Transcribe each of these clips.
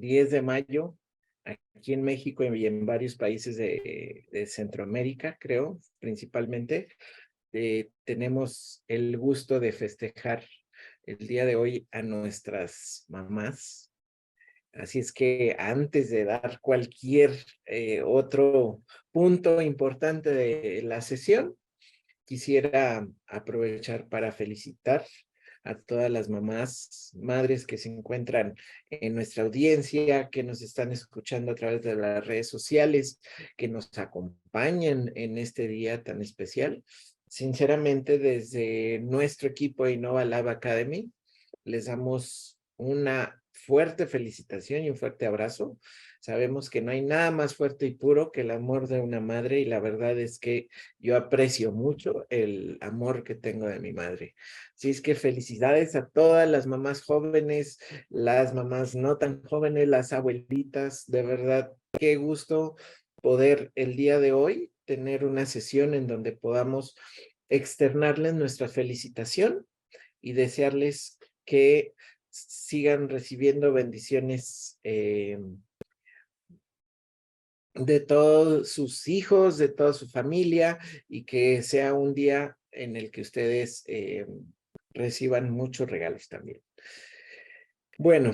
10 de mayo, aquí en México y en varios países de Centroamérica, creo, principalmente, tenemos el gusto de festejar el día de hoy a nuestras mamás. Así es que antes de dar cualquier otro punto importante de la sesión, quisiera aprovechar para felicitar a todas las mamás, madres que se encuentran en nuestra audiencia, que nos están escuchando a través de las redes sociales, que nos acompañan en este día tan especial. Sinceramente, desde nuestro equipo de Innova Lab Academy, les damos una fuerte felicitación y un fuerte abrazo. Sabemos que no hay nada más fuerte y puro que el amor de una madre, y la verdad es que yo aprecio mucho el amor que tengo de mi madre. Así es que felicidades a todas las mamás jóvenes, las mamás no tan jóvenes, las abuelitas. De verdad, qué gusto poder el día de hoy tener una sesión en donde podamos externarles nuestra felicitación y desearles que sigan recibiendo bendiciones de todos sus hijos, de toda su familia, y que sea un día en el que ustedes reciban muchos regalos también. Bueno,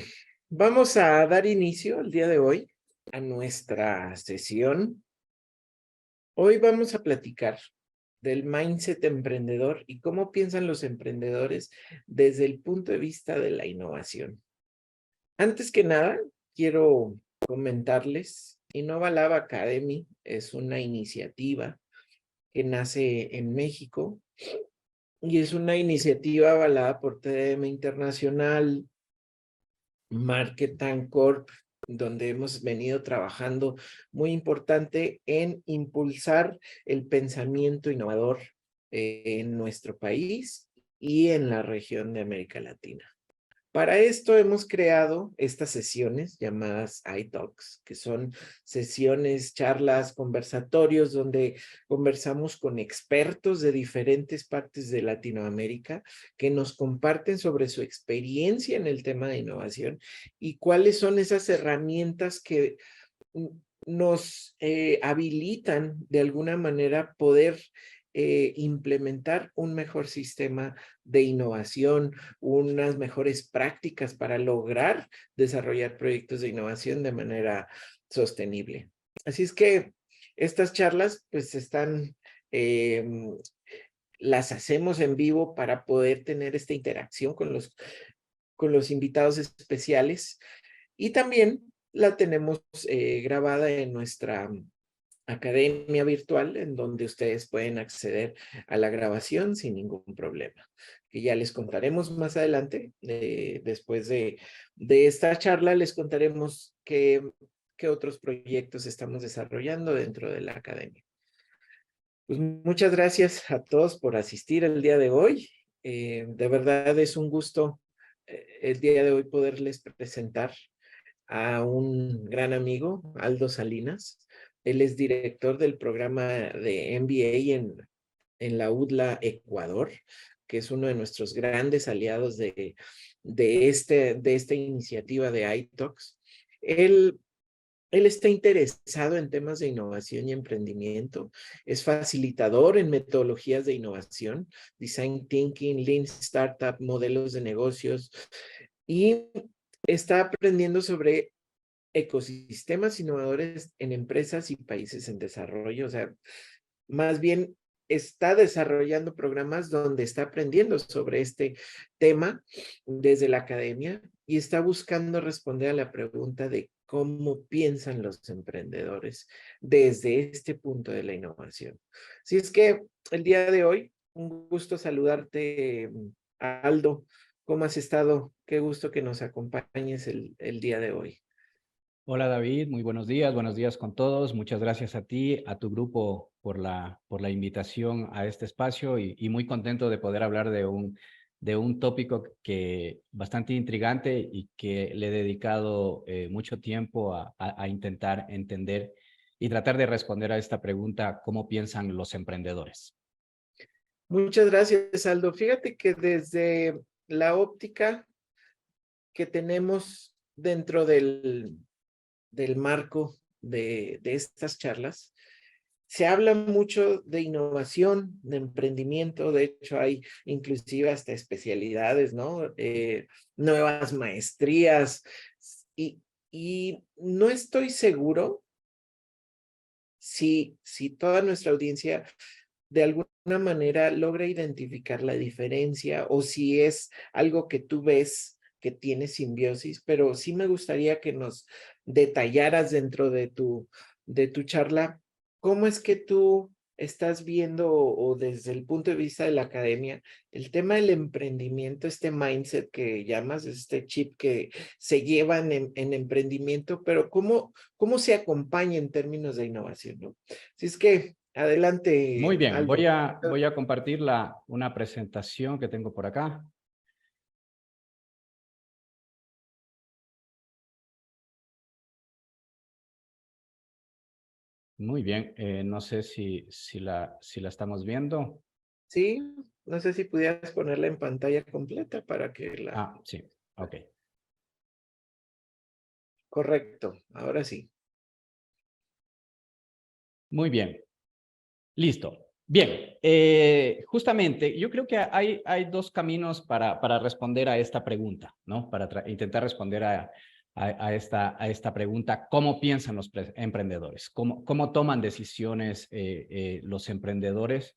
vamos a dar inicio el día de hoy a nuestra sesión. Hoy vamos a platicar del mindset emprendedor y cómo piensan los emprendedores desde el punto de vista de la innovación. Antes que nada, quiero comentarles, Innova Lab Academy es una iniciativa que nace en México y es una iniciativa avalada por TDM Internacional, Marketing Corp, donde hemos venido trabajando muy importante en impulsar el pensamiento innovador en nuestro país y en la región de América Latina. Para esto hemos creado estas sesiones llamadas iTalks, que son sesiones, charlas, conversatorios, donde conversamos con expertos de diferentes partes de Latinoamérica que nos comparten sobre su experiencia en el tema de innovación y cuáles son esas herramientas que nos habilitan de alguna manera poder implementar un mejor sistema de innovación, unas mejores prácticas para lograr desarrollar proyectos de innovación de manera sostenible. Así es que estas charlas pues las hacemos en vivo para poder tener esta interacción con los invitados especiales, y también la tenemos grabada en nuestra academia virtual, en donde ustedes pueden acceder a la grabación sin ningún problema, que ya les contaremos más adelante. Después de esta charla les contaremos qué otros proyectos estamos desarrollando dentro de la academia. Pues muchas gracias a todos por asistir el día de hoy. De verdad es un gusto el día de hoy poderles presentar a un gran amigo, Aldo Salinas. Él es director del programa de MBA en la UDLA Ecuador, que es uno de nuestros grandes aliados de esta iniciativa de iTalks. Él está interesado en temas de innovación y emprendimiento, es facilitador en metodologías de innovación, design thinking, lean startup, modelos de negocios, y está aprendiendo sobre ecosistemas innovadores en empresas y países en desarrollo. O sea, más bien está desarrollando programas donde está aprendiendo sobre este tema desde la academia y está buscando responder a la pregunta de cómo piensan los emprendedores desde este punto de la innovación. Así es que el día de hoy, un gusto saludarte, Aldo. ¿Cómo has estado? Qué gusto que nos acompañes el día de hoy. Hola David, muy buenos días con todos. Muchas gracias a ti, a tu grupo por la invitación a este espacio y muy contento de poder hablar de un tópico que bastante intrigante y que le he dedicado mucho tiempo a intentar entender y tratar de responder a esta pregunta: ¿cómo piensan los emprendedores? Muchas gracias, Aldo. Fíjate que desde la óptica que tenemos dentro del marco de estas charlas, se habla mucho de innovación, de emprendimiento. De hecho, hay inclusive hasta especialidades, ¿no? Nuevas maestrías. Y no estoy seguro si toda nuestra audiencia de alguna manera logra identificar la diferencia o si es algo que tú ves que tiene simbiosis, pero sí me gustaría que nos detallaras dentro de tu charla cómo es que tú estás viendo o desde el punto de vista de la academia el tema del emprendimiento, este mindset que llamas, este chip que se lleva en emprendimiento, pero cómo se acompaña en términos de innovación, ¿no? Si es que Muy adelante, bien, voy Albert. a compartir una presentación que tengo por acá. Muy bien, no sé si la estamos viendo. Sí, no sé si pudieras ponerla en pantalla completa para que la... Ah, sí, ok. Correcto, ahora sí. Muy bien, listo. Bien, justamente yo creo que hay dos caminos para responder a esta pregunta, ¿no? Para intentar responder a esta pregunta, ¿cómo piensan los emprendedores? ¿Cómo toman decisiones los emprendedores?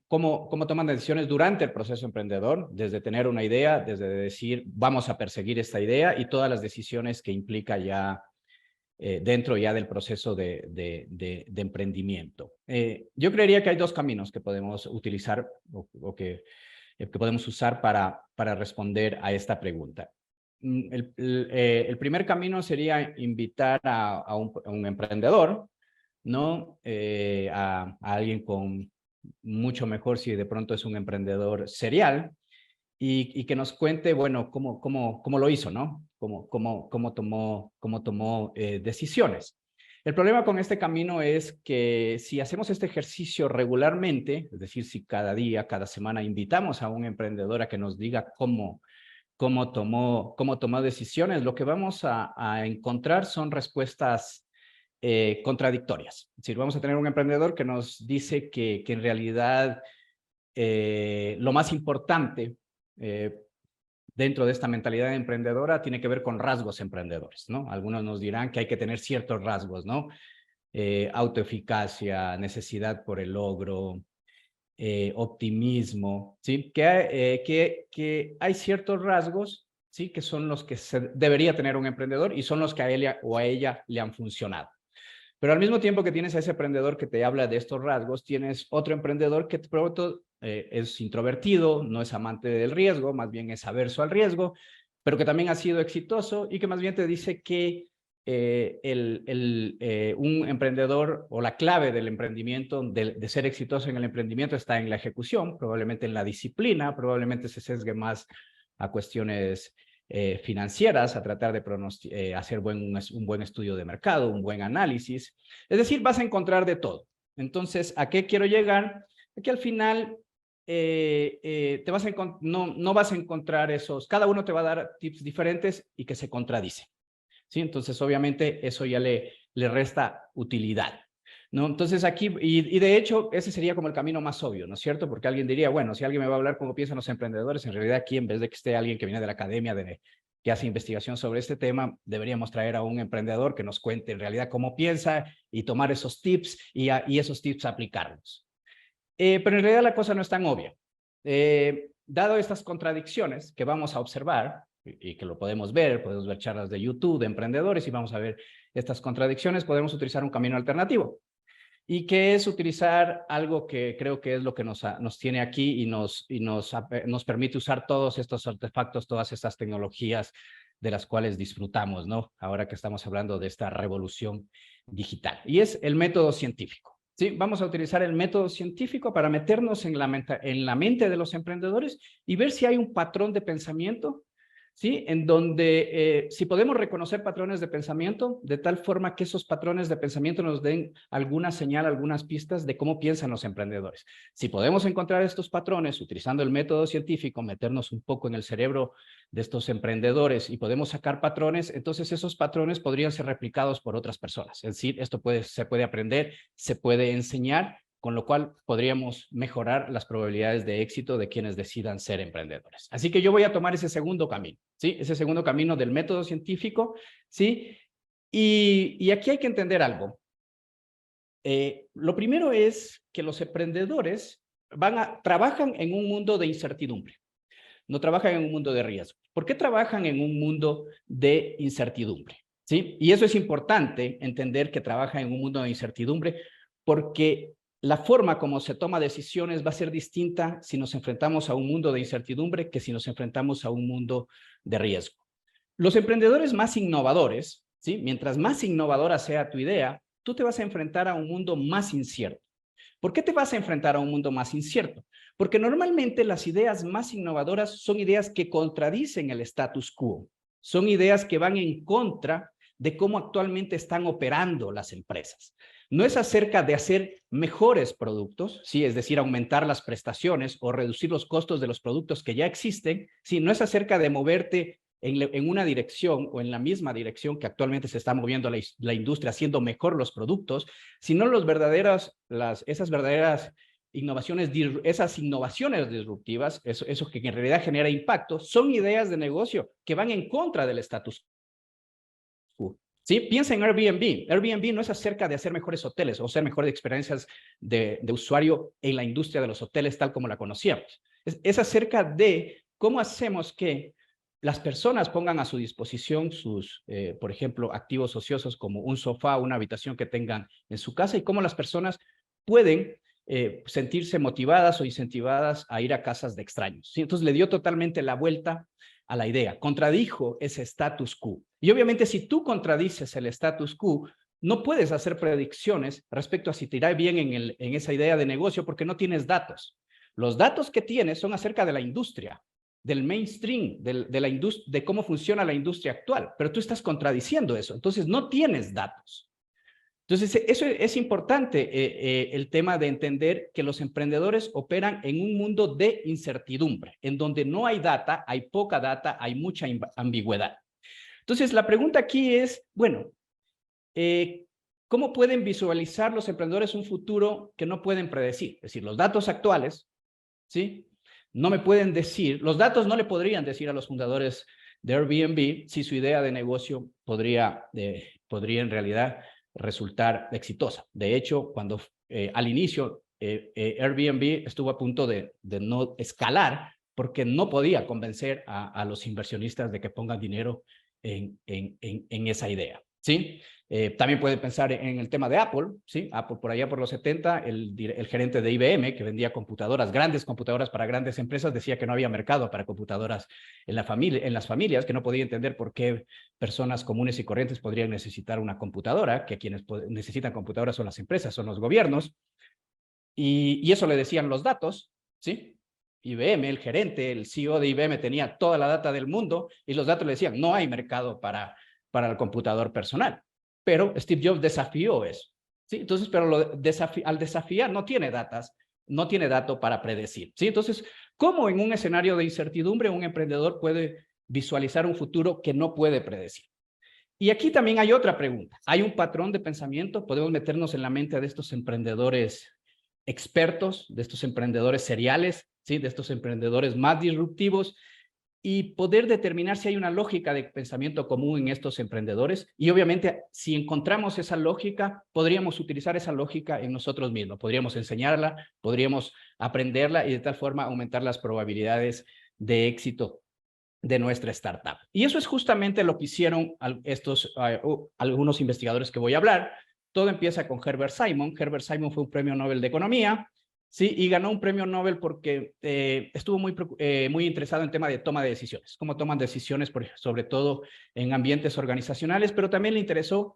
¿Cómo toman decisiones durante el proceso emprendedor? Desde tener una idea, desde decir, vamos a perseguir esta idea y todas las decisiones que implica ya dentro ya del proceso de emprendimiento. Yo creería que hay dos caminos que podemos utilizar o que podemos usar para responder a esta pregunta. El primer camino sería invitar a un emprendedor, ¿no? A alguien con mucho mejor si de pronto es un emprendedor serial, y que nos cuente, bueno, cómo lo hizo, ¿no? Cómo tomó decisiones. El problema con este camino es que si hacemos este ejercicio regularmente, es decir, si cada día, cada semana invitamos a un emprendedor a que nos diga cómo tomó decisiones, lo que vamos a encontrar son respuestas contradictorias. Es decir, vamos a tener un emprendedor que nos dice que en realidad lo más importante dentro de esta mentalidad emprendedora tiene que ver con rasgos emprendedores, ¿no? Algunos nos dirán que hay que tener ciertos rasgos, ¿no? Autoeficacia, necesidad por el logro, optimismo, ¿sí? Que hay ciertos rasgos, ¿sí? Que son los que debería tener un emprendedor y son los que a él o a ella le han funcionado. Pero al mismo tiempo que tienes a ese emprendedor que te habla de estos rasgos, tienes otro emprendedor que de pronto es introvertido, no es amante del riesgo, más bien es averso al riesgo, pero que también ha sido exitoso y que más bien te dice que un emprendedor o la clave del emprendimiento, de ser exitoso en el emprendimiento está en la ejecución, probablemente en la disciplina, probablemente se sesgue más a cuestiones financieras, a tratar de hacer un buen estudio de mercado, un buen análisis. Es decir, vas a encontrar de todo. Entonces, ¿a qué quiero llegar? Que al final no vas a encontrar esos, cada uno te va a dar tips diferentes y que se contradicen, ¿sí? Entonces, obviamente, eso ya le resta utilidad, ¿no? Entonces, aquí, y de hecho, ese sería como el camino más obvio, ¿no es cierto? Porque alguien diría, bueno, si alguien me va a hablar cómo piensan los emprendedores, en realidad aquí, en vez de que esté alguien que viene de la academia, que hace investigación sobre este tema, deberíamos traer a un emprendedor que nos cuente en realidad cómo piensa y tomar esos tips y esos tips aplicarlos. Pero en realidad la cosa no es tan obvia. Dado estas contradicciones que vamos a observar, y que lo podemos ver charlas de YouTube de emprendedores y vamos a ver estas contradicciones, podemos utilizar un camino alternativo. ¿Y qué es utilizar algo que creo que es lo que nos tiene aquí y nos permite usar todos estos artefactos, todas estas tecnologías de las cuales disfrutamos, ¿no? Ahora que estamos hablando de esta revolución digital. Y es el método científico. ¿Sí? Vamos a utilizar el método científico para meternos en la mente de los emprendedores y ver si hay un patrón de pensamiento, ¿sí? En donde si podemos reconocer patrones de pensamiento, de tal forma que esos patrones de pensamiento nos den alguna señal, algunas pistas de cómo piensan los emprendedores. Si podemos encontrar estos patrones utilizando el método científico, meternos un poco en el cerebro de estos emprendedores y podemos sacar patrones, entonces esos patrones podrían ser replicados por otras personas. Es decir, esto se puede aprender, se puede enseñar, con lo cual podríamos mejorar las probabilidades de éxito de quienes decidan ser emprendedores. Así que yo voy a tomar ese segundo camino, ¿sí? Ese segundo camino del método científico, ¿sí? Y aquí hay que entender algo. Lo primero es que los emprendedores trabajan en un mundo de incertidumbre, no trabajan en un mundo de riesgo. ¿Por qué trabajan en un mundo de incertidumbre? ¿Sí? Y eso es importante, entender que trabajan en un mundo de incertidumbre, porque la forma como se toma decisiones va a ser distinta si nos enfrentamos a un mundo de incertidumbre que si nos enfrentamos a un mundo de riesgo. Los emprendedores más innovadores, ¿sí? Mientras más innovadora sea tu idea, tú te vas a enfrentar a un mundo más incierto. ¿Por qué te vas a enfrentar a un mundo más incierto? Porque normalmente las ideas más innovadoras son ideas que contradicen el status quo, son ideas que van en contra de cómo actualmente están operando las empresas. No es acerca de hacer mejores productos, ¿sí? Es decir, aumentar las prestaciones o reducir los costos de los productos que ya existen, ¿sí? No es acerca de moverte en una dirección o en la misma dirección que actualmente se está moviendo la industria, haciendo mejor los productos, sino esas verdaderas innovaciones, esas innovaciones disruptivas, eso que en realidad genera impacto, son ideas de negocio que van en contra del status quo. ¿Sí? Piensa en Airbnb. Airbnb no es acerca de hacer mejores hoteles o hacer mejores experiencias de usuario en la industria de los hoteles tal como la conocíamos. Es acerca de cómo hacemos que las personas pongan a su disposición sus, por ejemplo, activos ociosos como un sofá, una habitación que tengan en su casa y cómo las personas pueden sentirse motivadas o incentivadas a ir a casas de extraños. ¿Sí? Entonces le dio totalmente la vuelta a la idea, contradijo ese status quo. Y obviamente si tú contradices el status quo, no puedes hacer predicciones respecto a si te irá bien en esa idea de negocio porque no tienes datos. Los datos que tienes son acerca de la industria, del mainstream, de cómo funciona la industria actual, pero tú estás contradiciendo eso, entonces no tienes datos. Entonces, eso es importante, el tema de entender que los emprendedores operan en un mundo de incertidumbre, en donde no hay data, hay poca data, hay mucha ambigüedad. Entonces, la pregunta aquí es, bueno, ¿cómo pueden visualizar los emprendedores un futuro que no pueden predecir? Es decir, los datos actuales, ¿sí? No me pueden decir, los datos no le podrían decir a los fundadores de Airbnb si su idea de negocio podría en realidad resultar exitosa. De hecho, cuando al inicio Airbnb estuvo a punto de no escalar porque no podía convencer a los inversionistas de que pongan dinero en esa idea, ¿sí? También puede pensar en el tema de Apple, ¿sí? Apple por allá por los 70, el gerente de IBM, que vendía computadoras, grandes computadoras para grandes empresas, decía que no había mercado para computadoras en las familias, que no podía entender por qué personas comunes y corrientes podrían necesitar una computadora, que quienes necesitan computadoras son las empresas, son los gobiernos, y eso le decían los datos, ¿sí? IBM, el gerente, el CEO de IBM tenía toda la data del mundo y los datos le decían, no hay mercado para el computador personal. Pero Steve Jobs desafió eso, ¿sí? Entonces, pero al desafiar no tiene datos para predecir, ¿sí? Entonces, ¿cómo en un escenario de incertidumbre un emprendedor puede visualizar un futuro que no puede predecir? Y aquí también hay otra pregunta. ¿Hay un patrón de pensamiento? ¿Podemos meternos en la mente de estos emprendedores expertos, de estos emprendedores seriales, ¿sí? De estos emprendedores más disruptivos y poder determinar si hay una lógica de pensamiento común en estos emprendedores? Y obviamente, si encontramos esa lógica, podríamos utilizar esa lógica en nosotros mismos. Podríamos enseñarla, podríamos aprenderla y de tal forma aumentar las probabilidades de éxito de nuestra startup. Y eso es justamente lo que hicieron algunos investigadores que voy a hablar. Todo empieza con Herbert Simon. Herbert Simon fue un premio Nobel de Economía, ¿sí? Y ganó un premio Nobel porque estuvo muy interesado en tema de toma de decisiones, cómo toman decisiones, sobre todo en ambientes organizacionales, pero también le interesó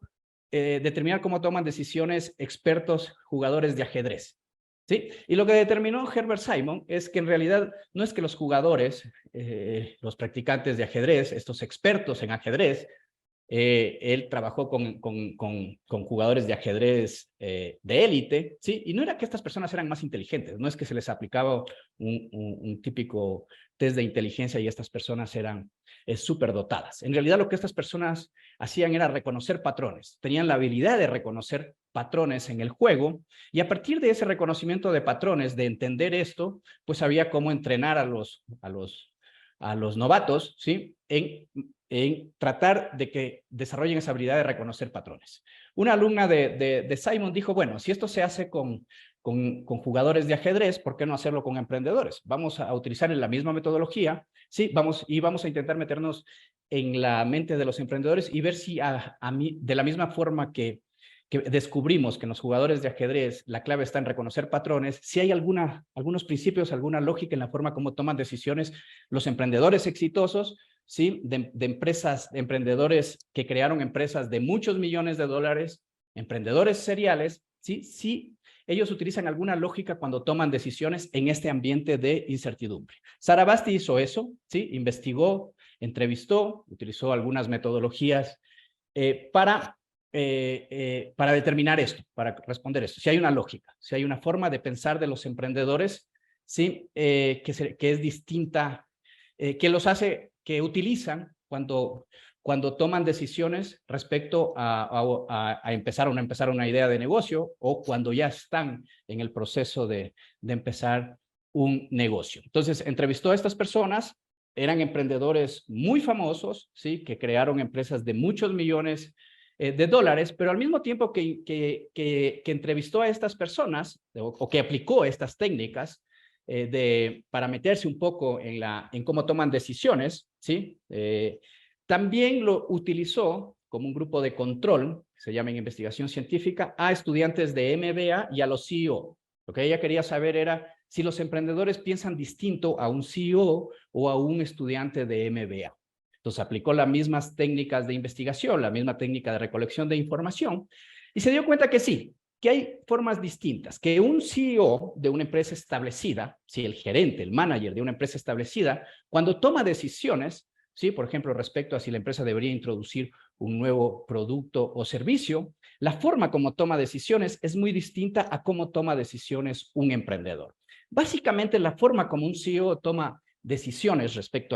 determinar cómo toman decisiones expertos jugadores de ajedrez. ¿Sí? Y lo que determinó Herbert Simon es que en realidad no es que los jugadores, los practicantes de ajedrez, estos expertos en ajedrez, él trabajó con jugadores de ajedrez de élite, ¿sí? Y no era que estas personas eran más inteligentes, no es que se les aplicaba un típico test de inteligencia y estas personas eran superdotadas. En realidad lo que estas personas hacían era reconocer patrones, tenían la habilidad de reconocer patrones en el juego y a partir de ese reconocimiento de patrones, de entender esto, pues había cómo entrenar a los novatos, ¿sí? En tratar de que desarrollen esa habilidad de reconocer patrones. Una alumna de Simon dijo, bueno, si esto se hace con jugadores de ajedrez, ¿por qué no hacerlo con emprendedores? Vamos a utilizar la misma metodología, ¿sí? Vamos a intentar meternos en la mente de los emprendedores y ver si de la misma forma que descubrimos que en los jugadores de ajedrez la clave está en reconocer patrones, si hay algunos principios, alguna lógica en la forma como toman decisiones los emprendedores exitosos, ¿sí? De empresas, de emprendedores que crearon empresas de muchos millones de dólares, emprendedores seriales, ¿sí? Sí, ellos utilizan alguna lógica cuando toman decisiones en este ambiente de incertidumbre. Sarabasti hizo eso, ¿sí? Investigó, entrevistó, utilizó algunas metodologías para determinar esto, para responder esto. Si hay una lógica, si hay una forma de pensar de los emprendedores, ¿sí? Que es distinta, que los hace, que utilizan cuando toman decisiones respecto a empezar o no empezar una idea de negocio o cuando ya están en el proceso de empezar un negocio. Entonces, entrevistó a estas personas, eran emprendedores muy famosos, ¿sí? Que crearon empresas de muchos millones de dólares, pero al mismo tiempo que entrevistó a estas personas o que aplicó estas técnicas para meterse un poco en cómo toman decisiones, ¿sí? También lo utilizó como un grupo de control, que se llama en investigación científica, a estudiantes de MBA y a los CEO. Lo que ella quería saber era si los emprendedores piensan distinto a un CEO o a un estudiante de MBA. Entonces aplicó las mismas técnicas de investigación, la misma técnica de recolección de información y se dio cuenta que sí, que hay formas distintas, que un CEO de una empresa establecida, sí, el gerente, el manager de una empresa establecida, cuando toma decisiones, sí, por ejemplo, respecto a si la empresa debería introducir un nuevo producto o servicio, la forma como toma decisiones es muy distinta a cómo toma decisiones un emprendedor. Básicamente, la forma como un CEO toma decisiones respecto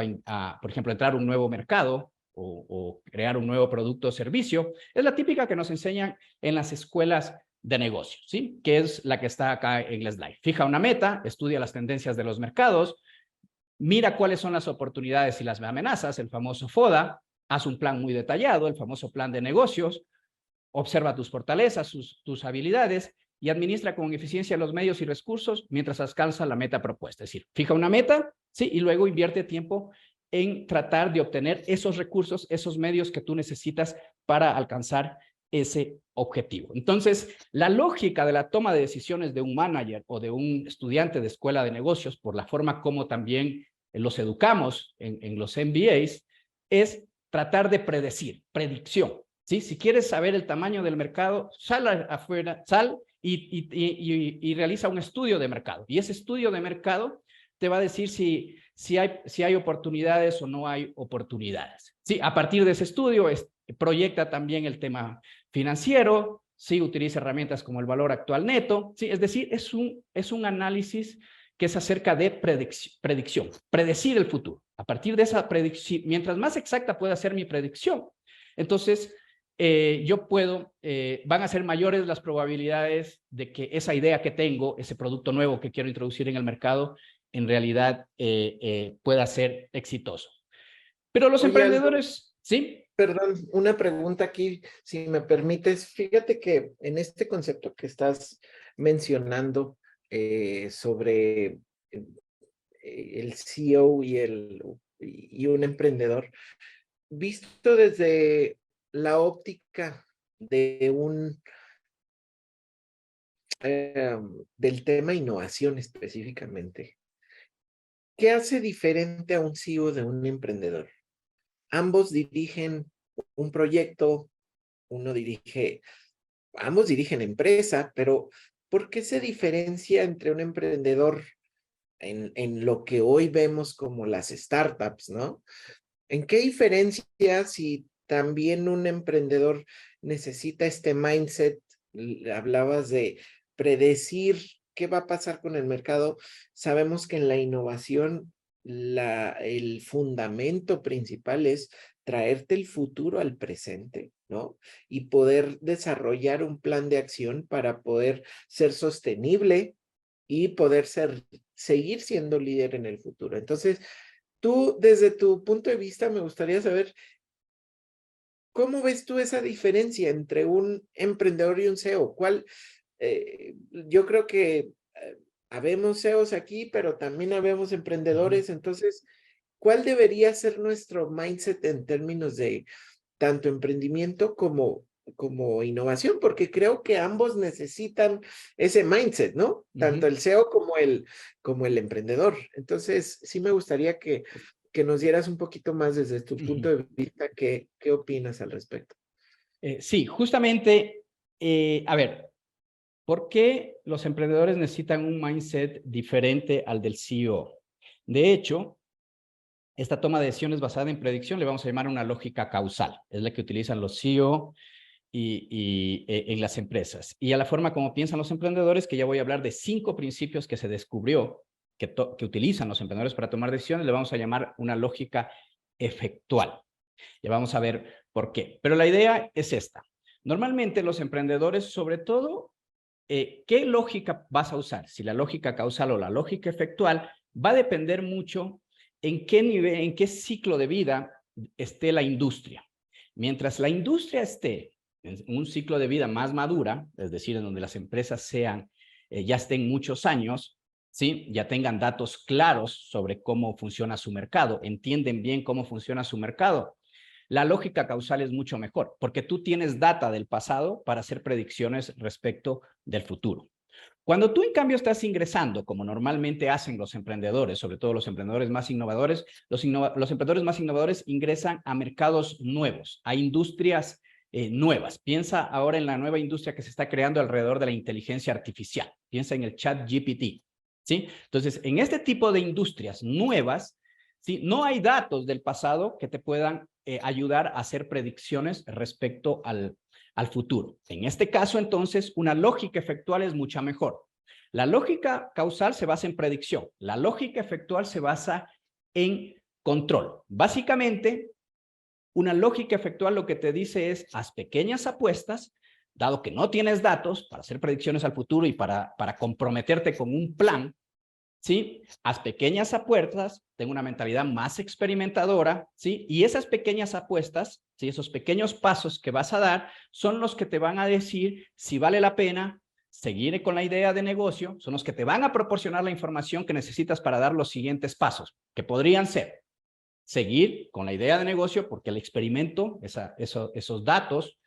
por ejemplo, entrar a un nuevo mercado o crear un nuevo producto o servicio, es la típica que nos enseñan en las escuelas de negocios, ¿sí? Que es la que está acá en el slide. Fija una meta, estudia las tendencias de los mercados, mira cuáles son las oportunidades y las amenazas, el famoso FODA, haz un plan muy detallado, el famoso plan de negocios, observa tus fortalezas, tus habilidades y administra con eficiencia los medios y recursos mientras alcanza la meta propuesta. Es decir, fija una meta, ¿sí? Y luego invierte tiempo en tratar de obtener esos recursos, esos medios que tú necesitas para alcanzar ese objetivo. Entonces, la lógica de la toma de decisiones de un manager o de un estudiante de escuela de negocios, por la forma como también los educamos en los MBAs, es tratar de predecir, predicción. ¿Sí? Si quieres saber el tamaño del mercado, sal afuera, sal y realiza un estudio de mercado. Y ese estudio de mercado te va a decir si hay oportunidades o no hay oportunidades. Sí, a partir de ese estudio proyecta también el tema financiero, sí, utiliza herramientas como el valor actual neto, sí, es decir, es un análisis que es acerca de predicción, predecir el futuro. A partir de esa predicción, mientras más exacta pueda ser mi predicción, entonces van a ser mayores las probabilidades de que esa idea que tengo, ese producto nuevo que quiero introducir en el mercado, en realidad pueda ser exitoso. Pero los Oye, Aldo, emprendedores, ¿sí? perdón, una pregunta aquí, si me permites. Fíjate que en este concepto que estás mencionando sobre el CEO y un emprendedor, visto desde la óptica de del tema innovación específicamente, ¿qué hace diferente a un CEO de un emprendedor? Ambos dirigen un proyecto, ambos dirigen empresa, pero ¿por qué se diferencia entre un emprendedor en lo que hoy vemos como las startups, ¿no? ¿En qué diferencia si también un emprendedor necesita este mindset? Hablabas de predecir qué va a pasar con el mercado. Sabemos que en la innovación el fundamento principal es traerte el futuro al presente, ¿no? Y poder desarrollar un plan de acción para poder ser sostenible y poder seguir siendo líder en el futuro. Entonces, tú, desde tu punto de vista, me gustaría saber, ¿cómo ves tú esa diferencia entre un emprendedor y un CEO? Yo creo que habemos CEOs aquí, pero también habemos Ujú, emprendedores. Entonces, ¿cuál debería ser nuestro mindset en términos de tanto emprendimiento como innovación? Porque creo que ambos necesitan ese mindset, ¿no? Tanto ujú. el CEO como el emprendedor. Entonces, sí me gustaría que nos dieras un poquito más desde tu punto Ujú. de vista, ¿qué opinas al respecto? Sí, justamente, a ver, ¿por qué los emprendedores necesitan un mindset diferente al del CEO? De hecho, esta toma de decisiones basada en predicción le vamos a llamar una lógica causal. Es la que utilizan los CEO en las empresas. Y a la forma como piensan los emprendedores, que ya voy a hablar de 5 principios que se descubrió que utilizan los emprendedores para tomar decisiones, le vamos a llamar una lógica efectual. Ya vamos a ver por qué. Pero la idea es esta. Normalmente los emprendedores, sobre todo, ¿qué lógica vas a usar? Si la lógica causal o la lógica efectual, va a depender mucho en qué nivel, en qué ciclo de vida esté la industria. Mientras la industria esté en un ciclo de vida más madura, es decir, en donde las empresas sean, ya estén muchos años, ¿sí? Ya tengan datos claros sobre cómo funciona su mercado, entienden bien cómo funciona su mercado, la lógica causal es mucho mejor, porque tú tienes data del pasado para hacer predicciones respecto del futuro. Cuando tú, en cambio, estás ingresando, como normalmente hacen los emprendedores, sobre todo los emprendedores más innovadores, los emprendedores más innovadores ingresan a mercados nuevos, a industrias nuevas. Piensa ahora en la nueva industria que se está creando alrededor de la inteligencia artificial. Piensa en el chat GPT, ¿sí? Entonces, en este tipo de industrias nuevas, ¿sí? No hay datos del pasado que te puedan ayudar a hacer predicciones respecto al futuro. En este caso, entonces, una lógica efectual es mucha mejor. La lógica causal se basa en predicción. La lógica efectual se basa en control. Básicamente, una lógica efectual lo que te dice es, haz pequeñas apuestas, dado que no tienes datos para hacer predicciones al futuro y para comprometerte con un plan, ¿sí? Haz pequeñas apuestas, ten una mentalidad más experimentadora, ¿sí? Y esas pequeñas apuestas, ¿sí? Esos pequeños pasos que vas a dar son los que te van a decir si vale la pena seguir con la idea de negocio, son los que te van a proporcionar la información que necesitas para dar los siguientes pasos, que podrían ser seguir con la idea de negocio porque el experimento, esos datos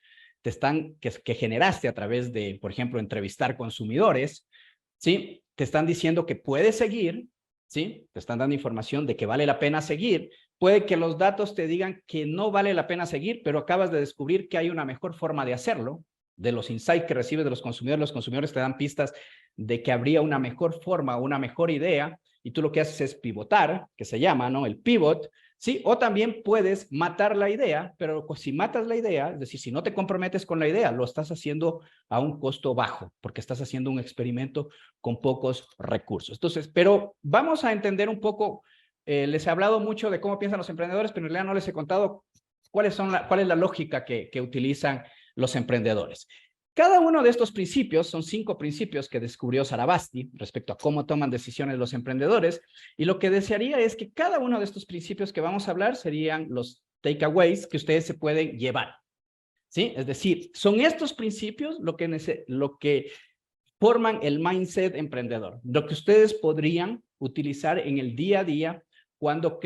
que generaste a través de, por ejemplo, entrevistar consumidores, ¿sí? Te están diciendo que puedes seguir, ¿sí? Te están dando información de que vale la pena seguir. Puede que los datos te digan que no vale la pena seguir, pero acabas de descubrir que hay una mejor forma de hacerlo. De los insights que recibes de los consumidores te dan pistas de que habría una mejor forma o una mejor idea, y tú lo que haces es pivotar, que se llama, ¿no? El pivot, ¿sí? O también puedes matar la idea, pero si matas la idea, es decir, si no te comprometes con la idea, lo estás haciendo a un costo bajo, porque estás haciendo un experimento con pocos recursos. Entonces, pero vamos a entender un poco, les he hablado mucho de cómo piensan los emprendedores, pero en realidad no les he contado cuál es la lógica que utilizan los emprendedores. Cada uno de estos principios, son 5 principios que descubrió Sarabasti respecto a cómo toman decisiones los emprendedores, y lo que desearía es que cada uno de estos principios que vamos a hablar serían los takeaways que ustedes se pueden llevar, ¿sí? Es decir, son estos principios lo que forman el mindset emprendedor, lo que ustedes podrían utilizar en el día a día cuando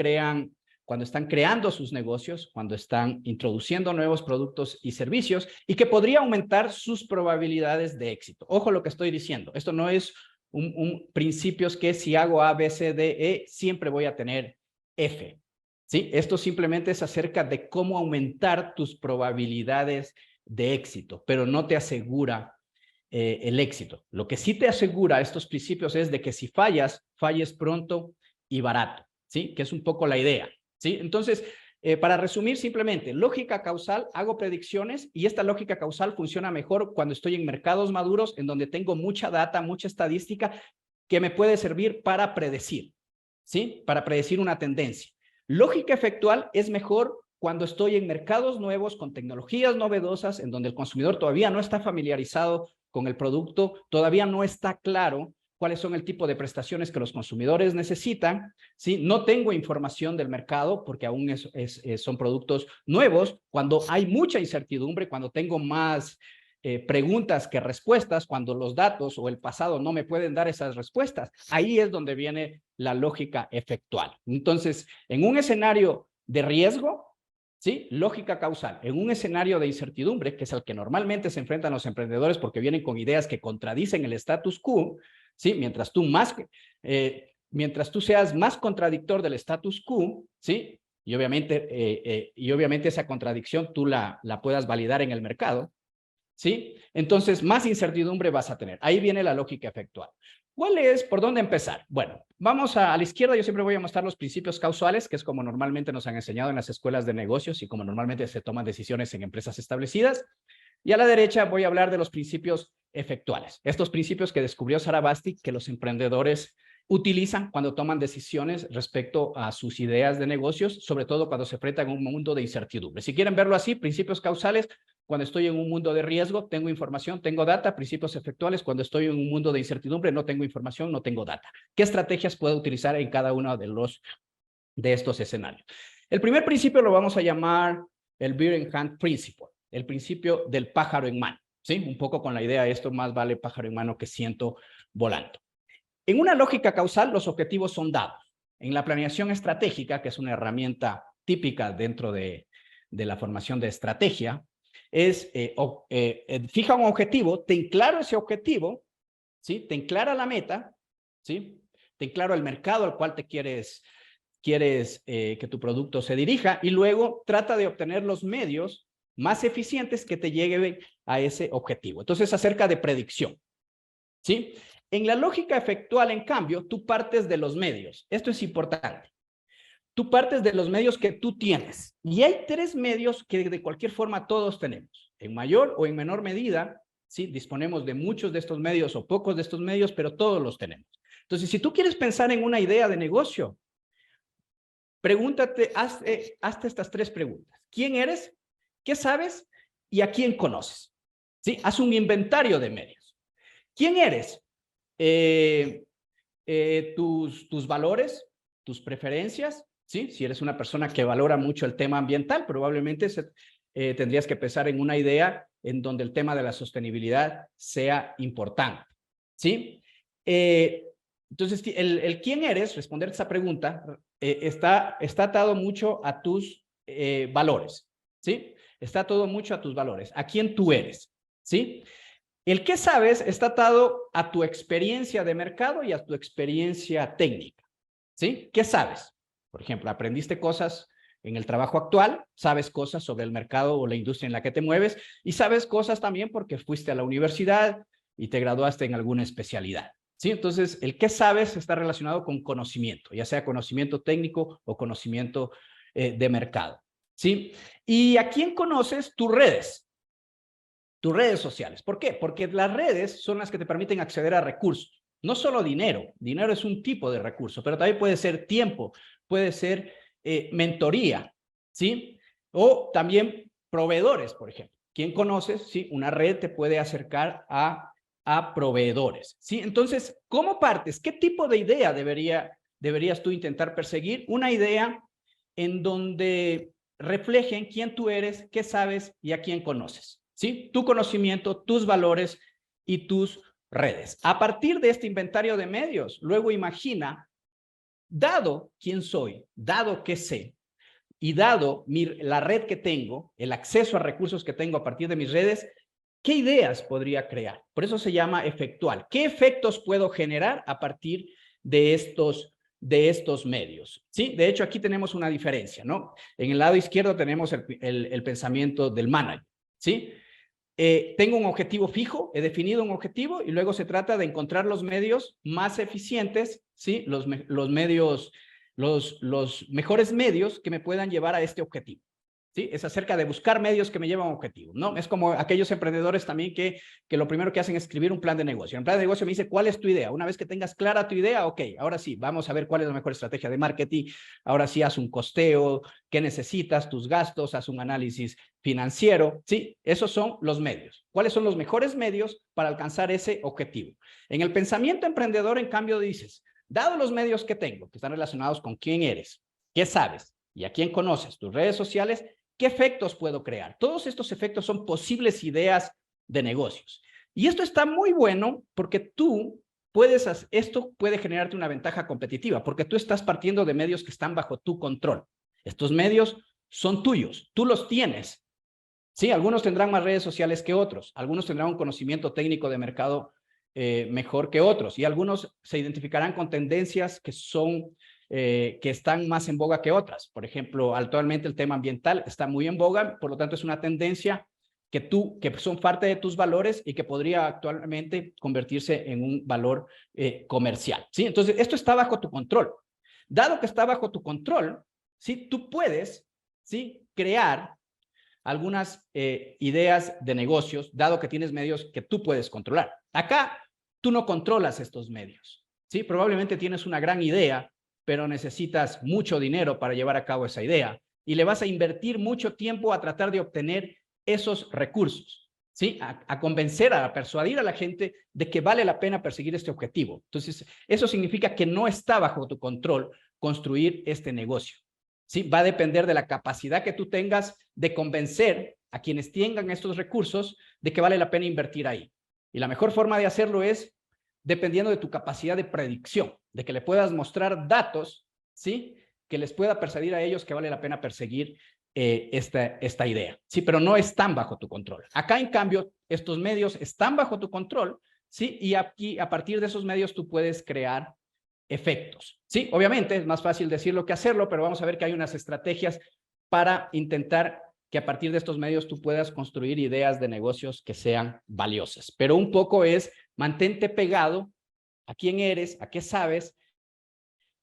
están creando sus negocios, cuando están introduciendo nuevos productos y servicios, y que podría aumentar sus probabilidades de éxito. Ojo lo que estoy diciendo, esto no es principios que si hago A, B, C, D, E, siempre voy a tener F. ¿Sí? Esto simplemente es acerca de cómo aumentar tus probabilidades de éxito, pero no te asegura el éxito. Lo que sí te asegura estos principios es de que si fallas, falles pronto y barato, ¿sí? Que es un poco la idea, ¿sí? Entonces, para resumir simplemente, lógica causal, hago predicciones y esta lógica causal funciona mejor cuando estoy en mercados maduros, en donde tengo mucha data, mucha estadística que me puede servir para predecir, ¿sí? Para predecir una tendencia. Lógica efectual es mejor cuando estoy en mercados nuevos, con tecnologías novedosas, en donde el consumidor todavía no está familiarizado con el producto, todavía no está claro cuáles son el tipo de prestaciones que los consumidores necesitan, ¿sí? No tengo información del mercado porque aún son productos nuevos, cuando hay mucha incertidumbre, cuando tengo más preguntas que respuestas, cuando los datos o el pasado no me pueden dar esas respuestas, ahí es donde viene la lógica efectual. Entonces, en un escenario de riesgo, ¿sí? Lógica causal. En un escenario de incertidumbre, que es al que normalmente se enfrentan los emprendedores porque vienen con ideas que contradicen el status quo, ¿sí? Mientras tú seas más contradictor del status quo, ¿sí? Y obviamente esa contradicción tú la puedas validar en el mercado, ¿sí? Entonces, más incertidumbre vas a tener. Ahí viene la lógica efectual. ¿Cuál es? ¿Por dónde empezar? Bueno, vamos a la izquierda. Yo siempre voy a mostrar los principios causales, que es como normalmente nos han enseñado en las escuelas de negocios y como normalmente se toman decisiones en empresas establecidas. Y a la derecha voy a hablar de los principios efectuales. Estos principios que descubrió Sarabasti, que los emprendedores utilizan cuando toman decisiones respecto a sus ideas de negocios, sobre todo cuando se enfrentan a un mundo de incertidumbre. Si quieren verlo así, principios causales, cuando estoy en un mundo de riesgo, tengo información, tengo data. Principios efectuales, cuando estoy en un mundo de incertidumbre, no tengo información, no tengo data. ¿Qué estrategias puedo utilizar en cada uno de estos escenarios? El primer principio lo vamos a llamar el Bird in Hand Principle, el principio del pájaro en mano, ¿sí? Un poco con la idea de esto, más vale pájaro en mano que ciento volando. En una lógica causal, los objetivos son dados. En la planeación estratégica, que es una herramienta típica dentro de la formación de estrategia, es fija un objetivo, te enclaro ese objetivo, ¿sí? Te enclara la meta, ¿sí? Te enclaro el mercado al cual te quieres que tu producto se dirija y luego trata de obtener los medios más eficientes que te lleguen a ese objetivo. Entonces, acerca de predicción, ¿sí? En la lógica efectual, en cambio, tú partes de los medios. Esto es importante. Tú partes de los medios que tú tienes. Y hay tres medios que de cualquier forma todos tenemos. En mayor o en menor medida, ¿sí? Disponemos de muchos de estos medios o pocos de estos medios, pero todos los tenemos. Entonces, si tú quieres pensar en una idea de negocio, pregúntate, hazte estas tres preguntas. ¿Quién eres? ¿Qué sabes? ¿Y a quién conoces? ¿Sí? Haz un inventario de medios. ¿Quién eres? Tus valores, tus preferencias, ¿sí? Si eres una persona que valora mucho el tema ambiental, probablemente tendrías que pensar en una idea en donde el tema de la sostenibilidad sea importante, ¿sí? Entonces, el quién eres, responder esa pregunta, está atado mucho a tus valores, ¿sí? Está todo mucho a tus valores, a quién tú eres, ¿sí? El qué sabes está atado a tu experiencia de mercado y a tu experiencia técnica, ¿sí? ¿Qué sabes? Por ejemplo, aprendiste cosas en el trabajo actual, sabes cosas sobre el mercado o la industria en la que te mueves y sabes cosas también porque fuiste a la universidad y te graduaste en alguna especialidad, ¿sí? Entonces, el qué sabes está relacionado con conocimiento, ya sea conocimiento técnico o conocimiento de mercado, ¿sí? ¿Y a quién conoces? Tus redes sociales. ¿Por qué? Porque las redes son las que te permiten acceder a recursos. No solo dinero. Dinero es un tipo de recurso, pero también puede ser tiempo, puede ser mentoría, ¿sí? O también proveedores, por ejemplo. ¿Quién conoces? Sí, una red te puede acercar a proveedores, ¿sí? Entonces, ¿cómo partes? ¿Qué tipo de idea deberías tú intentar perseguir? Una idea en donde reflejen quién tú eres, qué sabes y a quién conoces, ¿sí? Tu conocimiento, tus valores y tus redes. A partir de este inventario de medios, luego imagina, dado quién soy, dado qué sé, y dado la red que tengo, el acceso a recursos que tengo a partir de mis redes, ¿qué ideas podría crear? Por eso se llama efectual. ¿Qué efectos puedo generar a partir de estos medios? ¿Sí? De hecho, aquí tenemos una diferencia, ¿no? En el lado izquierdo tenemos el pensamiento del manager, ¿sí? tengo un objetivo fijo, he definido un objetivo y luego se trata de encontrar los medios más eficientes, ¿sí? Los mejores medios que me puedan llevar a este objetivo. ¿Sí? Es acerca de buscar medios que me llevan a un objetivo, ¿no? Es como aquellos emprendedores también que lo primero que hacen es escribir un plan de negocio. El plan de negocio me dice, ¿cuál es tu idea? Una vez que tengas clara tu idea, ok, ahora sí, vamos a ver cuál es la mejor estrategia de marketing. Ahora sí, haz un costeo, qué necesitas, tus gastos, haz un análisis financiero, ¿sí? Esos son los medios. ¿Cuáles son los mejores medios para alcanzar ese objetivo? En el pensamiento emprendedor, en cambio, dices, dado los medios que tengo, que están relacionados con quién eres, qué sabes y a quién conoces, tus redes sociales, ¿qué efectos puedo crear? Todos estos efectos son posibles ideas de negocios. Y esto está muy bueno porque tú esto puede generarte una ventaja competitiva, porque tú estás partiendo de medios que están bajo tu control. Estos medios son tuyos, tú los tienes. Sí, algunos tendrán más redes sociales que otros, algunos tendrán un conocimiento técnico de mercado mejor que otros, y algunos se identificarán con tendencias que están más en boga que otras. Por ejemplo, actualmente el tema ambiental está muy en boga, por lo tanto es una tendencia que son parte de tus valores y que podría actualmente convertirse en un valor comercial. ¿Sí? Entonces, esto está bajo tu control. Dado que está bajo tu control, ¿sí? Tú puedes, ¿sí?, crear algunas ideas de negocios, dado que tienes medios que tú puedes controlar. Acá, tú no controlas estos medios, ¿sí? Probablemente tienes una gran idea, pero necesitas mucho dinero para llevar a cabo esa idea y le vas a invertir mucho tiempo a tratar de obtener esos recursos, ¿sí? A convencer, a persuadir a la gente de que vale la pena perseguir este objetivo. Entonces, eso significa que no está bajo tu control construir este negocio. ¿Sí? Va a depender de la capacidad que tú tengas de convencer a quienes tengan estos recursos de que vale la pena invertir ahí. Y la mejor forma de hacerlo es dependiendo de tu capacidad de predicción, de que le puedas mostrar datos, ¿sí?, que les pueda persuadir a ellos que vale la pena perseguir esta idea. Sí, pero no están bajo tu control. Acá, en cambio, estos medios están bajo tu control, ¿sí? Y aquí, a partir de esos medios, tú puedes crear efectos. Sí, obviamente es más fácil decirlo que hacerlo, pero vamos a ver que hay unas estrategias para intentar que a partir de estos medios tú puedas construir ideas de negocios que sean valiosas. Pero un poco es mantente pegado a quién eres, a qué sabes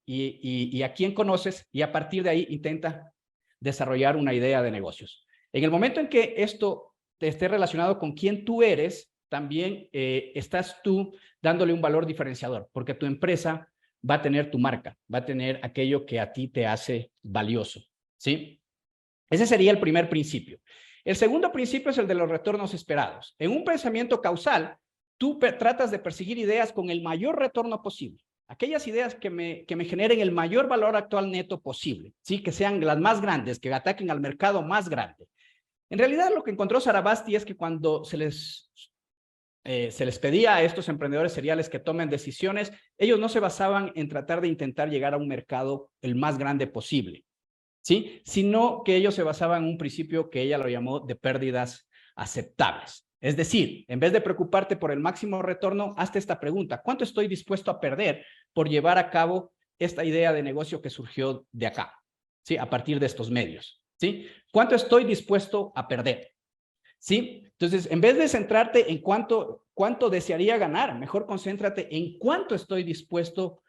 y a quién conoces, y a partir de ahí intenta desarrollar una idea de negocios. En el momento en que esto te esté relacionado con quién tú eres, también estás tú dándole un valor diferenciador, porque tu empresa va a tener tu marca, va a tener aquello que a ti te hace valioso, ¿sí? Ese sería el primer principio. El segundo principio es el de los retornos esperados. En un pensamiento causal, tú tratas de perseguir ideas con el mayor retorno posible. Aquellas ideas que me generen el mayor valor actual neto posible, ¿sí? Que sean las más grandes, que ataquen al mercado más grande. En realidad, lo que encontró Sarabasti es que cuando se les pedía a estos emprendedores seriales que tomen decisiones, ellos no se basaban en tratar de intentar llegar a un mercado el más grande posible, ¿sí?, sino que ellos se basaban en un principio que ella lo llamó de pérdidas aceptables. Es decir, en vez de preocuparte por el máximo retorno, hazte esta pregunta: ¿cuánto estoy dispuesto a perder por llevar a cabo esta idea de negocio que surgió de acá, ¿sí?, a partir de estos medios, ¿sí? ¿Cuánto estoy dispuesto a perder? ¿Sí? Entonces, en vez de centrarte en cuánto desearía ganar, mejor concéntrate en cuánto estoy dispuesto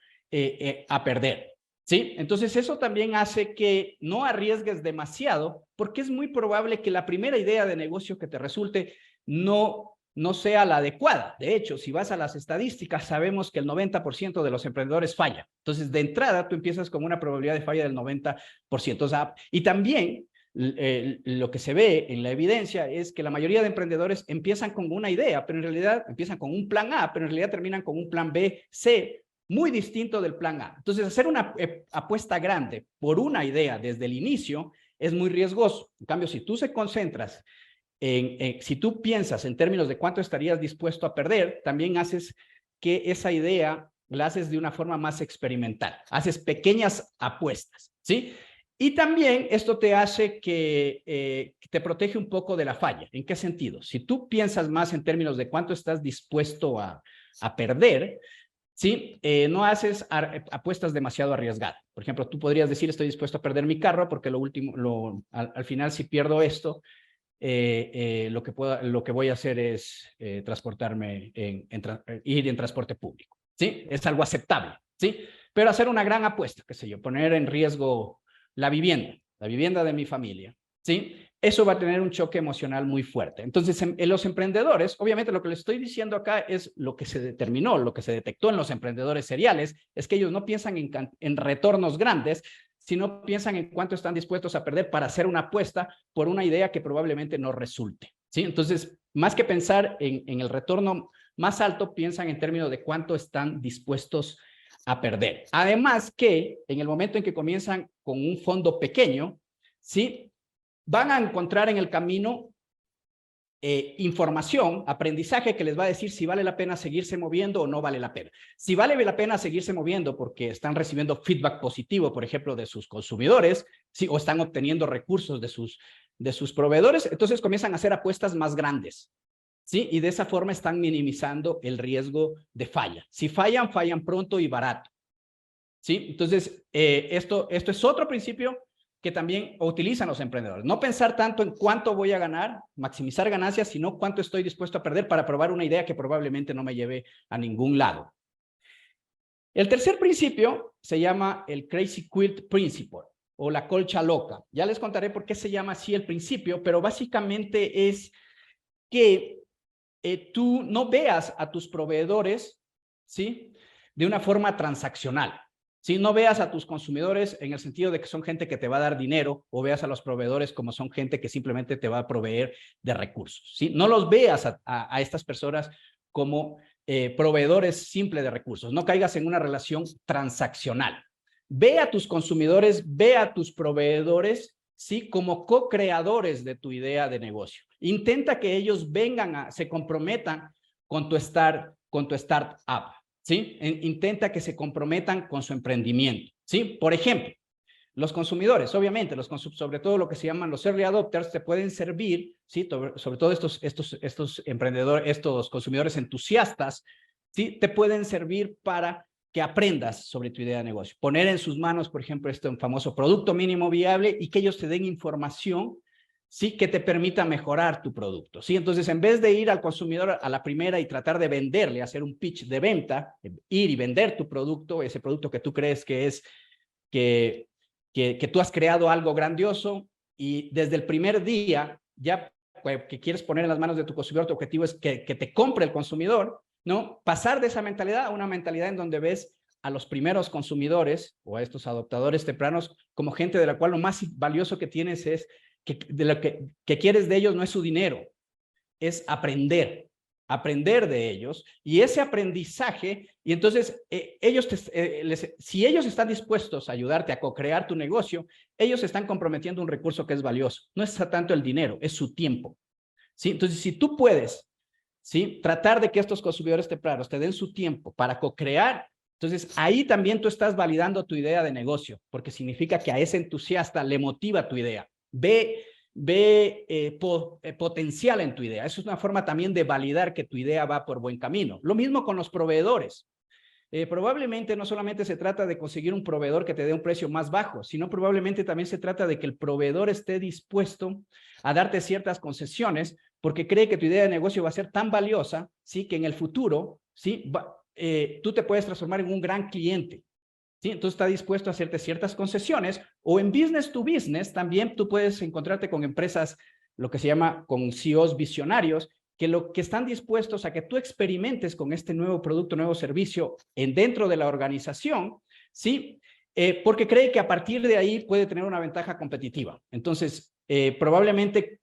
a perder. ¿Sí? Entonces, eso también hace que no arriesgues demasiado, porque es muy probable que la primera idea de negocio que te resulte no sea la adecuada. De hecho, si vas a las estadísticas, sabemos que el 90% de los emprendedores falla. Entonces, de entrada, tú empiezas con una probabilidad de falla del 90%. O sea, y también lo que se ve en la evidencia es que la mayoría de emprendedores empiezan con una idea, pero en realidad empiezan con un plan A, pero en realidad terminan con un plan B, C, muy distinto del plan A. Entonces, hacer una apuesta grande por una idea desde el inicio es muy riesgoso. En cambio, si tú se concentras si tú piensas en términos de cuánto estarías dispuesto a perder, también haces que esa idea la haces de una forma más experimental. Haces pequeñas apuestas, ¿sí? Y también esto te hace que te protege un poco de la falla. ¿En qué sentido? Si tú piensas más en términos de cuánto estás dispuesto a perder, ¿sí? No haces apuestas demasiado arriesgadas. Por ejemplo, tú podrías decir: estoy dispuesto a perder mi carro porque al final, si pierdo esto, lo que voy a hacer es transportarme, ir en transporte público, ¿sí? Es algo aceptable, ¿sí? Pero hacer una gran apuesta, qué sé yo, poner en riesgo la vivienda de mi familia, ¿sí? Eso va a tener un choque emocional muy fuerte. Entonces, en los emprendedores, obviamente lo que les estoy diciendo acá es lo que se determinó, lo que se detectó en los emprendedores seriales, es que ellos no piensan en retornos grandes, sino piensan en cuánto están dispuestos a perder para hacer una apuesta por una idea que probablemente no resulte, ¿sí? Entonces, más que pensar en el retorno más alto, piensan en términos de cuánto están dispuestos a perder. Además que en el momento en que comienzan con un fondo pequeño, ¿sí? Van a encontrar en el camino información, aprendizaje que les va a decir si vale la pena seguirse moviendo o no vale la pena. Si vale la pena seguirse moviendo porque están recibiendo feedback positivo, por ejemplo, de sus consumidores, ¿sí? O están obteniendo recursos de sus proveedores, entonces comienzan a hacer apuestas más grandes, ¿sí? Y de esa forma están minimizando el riesgo de falla. Si fallan, fallan pronto y barato, ¿sí? Entonces, esto es otro principio que también utilizan los emprendedores. No pensar tanto en cuánto voy a ganar, maximizar ganancias, sino cuánto estoy dispuesto a perder para probar una idea que probablemente no me lleve a ningún lado. El tercer principio se llama el Crazy Quilt Principle o la colcha loca. Ya les contaré por qué se llama así el principio, pero básicamente es que tú no veas a tus proveedores, ¿sí? De una forma transaccional. ¿Sí? No veas a tus consumidores en el sentido de que son gente que te va a dar dinero, o veas a los proveedores como son gente que simplemente te va a proveer de recursos, ¿sí? No los veas a estas personas como proveedores simples de recursos. No caigas en una relación transaccional. Ve a tus consumidores, ve a tus proveedores, ¿sí? Como co-creadores de tu idea de negocio. Intenta que ellos vengan se comprometan con tu startup. ¿Sí? Intenta que se comprometan con su emprendimiento, ¿sí? Por ejemplo, los consumidores, obviamente, sobre todo lo que se llaman los early adopters, te pueden servir, ¿sí? Sobre todo estos emprendedores, estos consumidores entusiastas, ¿sí? Te pueden servir para que aprendas sobre tu idea de negocio. Poner en sus manos, por ejemplo, un famoso producto mínimo viable y que ellos te den información, sí, que te permita mejorar tu producto, ¿sí? Entonces, en vez de ir al consumidor a la primera y tratar de venderle, hacer un pitch de venta, ir y vender tu producto, ese producto que tú crees que es, que tú has creado algo grandioso y desde el primer día ya que quieres poner en las manos de tu consumidor, tu objetivo es que te compre el consumidor, ¿no? Pasar de esa mentalidad a una mentalidad en donde ves a los primeros consumidores o a estos adoptadores tempranos como gente de la cual lo más valioso que tienes es de lo que quieres de ellos no es su dinero, es aprender de ellos, y ese aprendizaje, y entonces si ellos están dispuestos a ayudarte a co-crear tu negocio, ellos están comprometiendo un recurso que es valioso. No es tanto el dinero, es su tiempo, ¿sí? Entonces, si tú puedes, ¿sí? Tratar de que estos consumidores tempranos te den su tiempo para co-crear, entonces ahí también tú estás validando tu idea de negocio, porque significa que a ese entusiasta le motiva tu idea. Ve potencial en tu idea. Eso es una forma también de validar que tu idea va por buen camino. Lo mismo con los proveedores. Probablemente no solamente se trata de conseguir un proveedor que te dé un precio más bajo, sino probablemente también se trata de que el proveedor esté dispuesto a darte ciertas concesiones porque cree que tu idea de negocio va a ser tan valiosa, ¿sí? Que en el futuro, ¿sí? Tú te puedes transformar en un gran cliente. ¿Sí? Entonces está dispuesto a hacerte ciertas concesiones, o en business to business también tú puedes encontrarte con empresas, lo que se llama con CEOs visionarios, que están dispuestos a que tú experimentes con este nuevo producto, nuevo servicio dentro de la organización, ¿sí? Porque cree que a partir de ahí puede tener una ventaja competitiva. Entonces, probablemente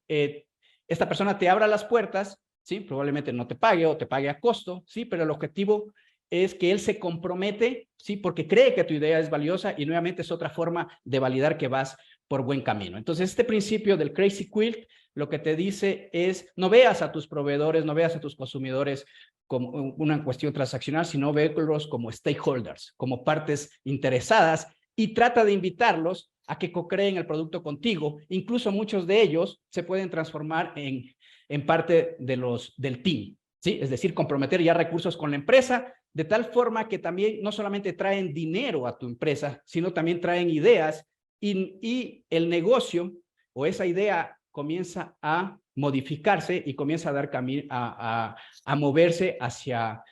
esta persona te abra las puertas, ¿sí? Probablemente no te pague o te pague a costo, ¿sí? Pero el objetivo es que él se compromete, ¿sí? Porque cree que tu idea es valiosa, y nuevamente es otra forma de validar que vas por buen camino. Entonces, este principio del Crazy Quilt lo que te dice es, no veas a tus proveedores, no veas a tus consumidores como una cuestión transaccional, sino vélos como stakeholders, como partes interesadas, y trata de invitarlos a que co-creen el producto contigo. Incluso muchos de ellos se pueden transformar en parte del team, ¿sí? Es decir, comprometer ya recursos con la empresa, de tal forma que también no solamente traen dinero a tu empresa, sino también traen ideas, y el negocio o esa idea comienza a modificarse y comienza a dar a moverse hacia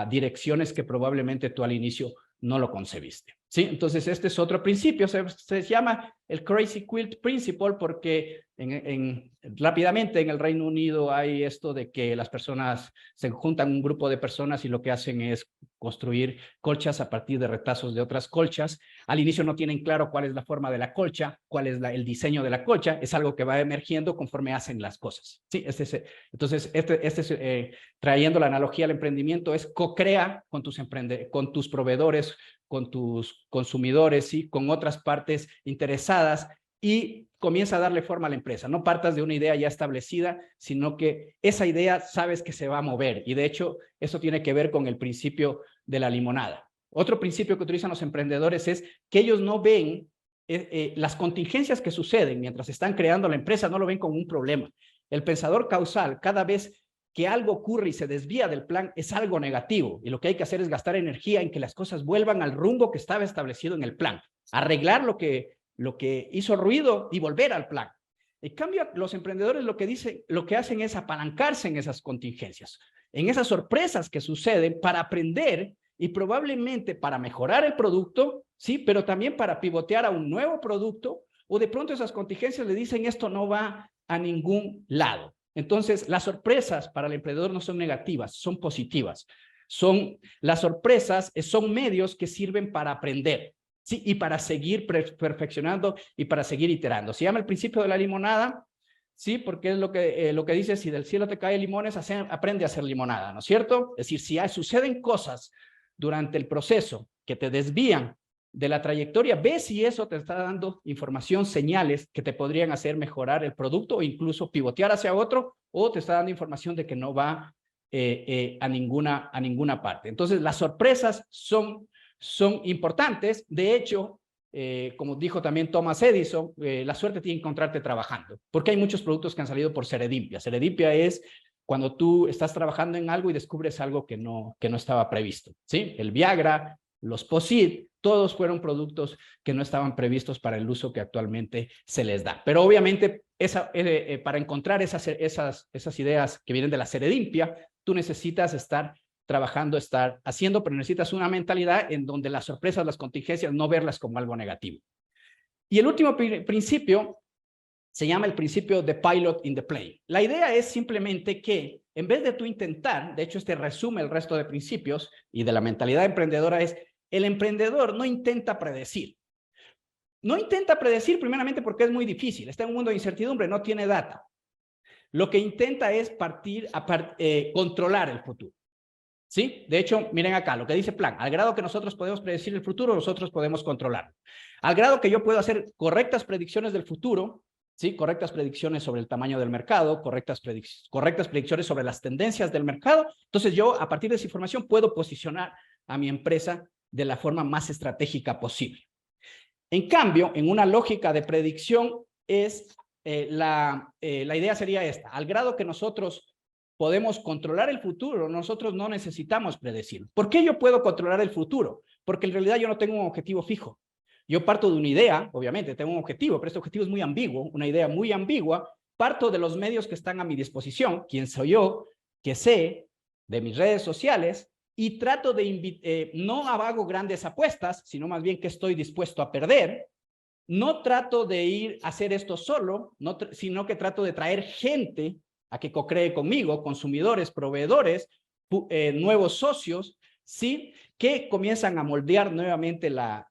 direcciones que probablemente tú al inicio no lo concebiste. ¿Sí? Entonces, este es otro principio, se llama el Crazy Quilt Principle, porque rápidamente en el Reino Unido hay esto de que las personas se juntan un grupo de personas y lo que hacen es construir colchas a partir de retazos de otras colchas. Al inicio no tienen claro cuál es la forma de la colcha, cuál es el diseño de la colcha, es algo que va emergiendo conforme hacen las cosas. ¿Sí? Entonces, trayendo la analogía al emprendimiento, es co-crea con tus proveedores, con tus consumidores, ¿sí? Con otras partes interesadas y comienza a darle forma a la empresa. No partas de una idea ya establecida, sino que esa idea sabes que se va a mover. Y de hecho, eso tiene que ver con el principio de la limonada. Otro principio que utilizan los emprendedores es que ellos no ven las contingencias que suceden mientras están creando la empresa, no lo ven como un problema. El pensador causal, cada vez que algo ocurre y se desvía del plan, es algo negativo. Y lo que hay que hacer es gastar energía en que las cosas vuelvan al rumbo que estaba establecido en el plan. Arreglar lo que hizo ruido y volver al plan. En cambio, los emprendedores lo que hacen es apalancarse en esas contingencias, en esas sorpresas que suceden para aprender y probablemente para mejorar el producto, sí, pero también para pivotear a un nuevo producto, o de pronto esas contingencias le dicen esto no va a ningún lado. Entonces, las sorpresas para el emprendedor no son negativas, son positivas. Las sorpresas son medios que sirven para aprender, ¿sí? Y para seguir perfeccionando y para seguir iterando. Se llama el principio de la limonada, ¿sí? Porque es lo que dice, si del cielo te caen limones, aprende a hacer limonada, ¿no es cierto? Es decir, si suceden cosas durante el proceso que te desvían de la trayectoria, ve si eso te está dando información, señales que te podrían hacer mejorar el producto o incluso pivotear hacia otro, o te está dando información de que no va a ninguna parte. Entonces, las sorpresas son importantes. De hecho, como dijo también Thomas Edison, la suerte tiene que encontrarte trabajando, porque hay muchos productos que han salido por serendipia. Serendipia es cuando tú estás trabajando en algo y descubres algo que no estaba previsto, ¿sí? El Viagra, los POSIT, todos fueron productos que no estaban previstos para el uso que actualmente se les da. Pero obviamente, para encontrar esas ideas que vienen de la serendipia, tú necesitas estar trabajando, estar haciendo, pero necesitas una mentalidad en donde las sorpresas, las contingencias, no verlas como algo negativo. Y el último principio se llama el principio de pilot in the plane. La idea es simplemente que en vez de tú intentar, de hecho este resume el resto de principios y de la mentalidad emprendedora, es el emprendedor no intenta predecir. No intenta predecir primeramente porque es muy difícil, está en un mundo de incertidumbre, no tiene data. Lo que intenta es controlar el futuro. ¿Sí? De hecho, miren acá, lo que dice Plan, al grado que nosotros podemos predecir el futuro, nosotros podemos controlarlo. Al grado que yo puedo hacer correctas predicciones del futuro, ¿sí? Correctas predicciones sobre el tamaño del mercado, correctas predicciones sobre las tendencias del mercado. Entonces yo, a partir de esa información, puedo posicionar a mi empresa de la forma más estratégica posible. En cambio, en una lógica de predicción, la idea sería esta. Al grado que nosotros podemos controlar el futuro, nosotros no necesitamos predecir. ¿Por qué yo puedo controlar el futuro? Porque en realidad yo no tengo un objetivo fijo. Yo parto de una idea, obviamente, tengo un objetivo, pero este objetivo es muy ambiguo, una idea muy ambigua. Parto de los medios que están a mi disposición, quién soy yo, qué sé, de mis redes sociales, y trato de, no hago grandes apuestas, sino más bien que estoy dispuesto a perder. No trato de ir a hacer esto solo, sino que trato de traer gente a que co-cree conmigo, consumidores, proveedores, nuevos socios, ¿sí? Que comienzan a moldear nuevamente la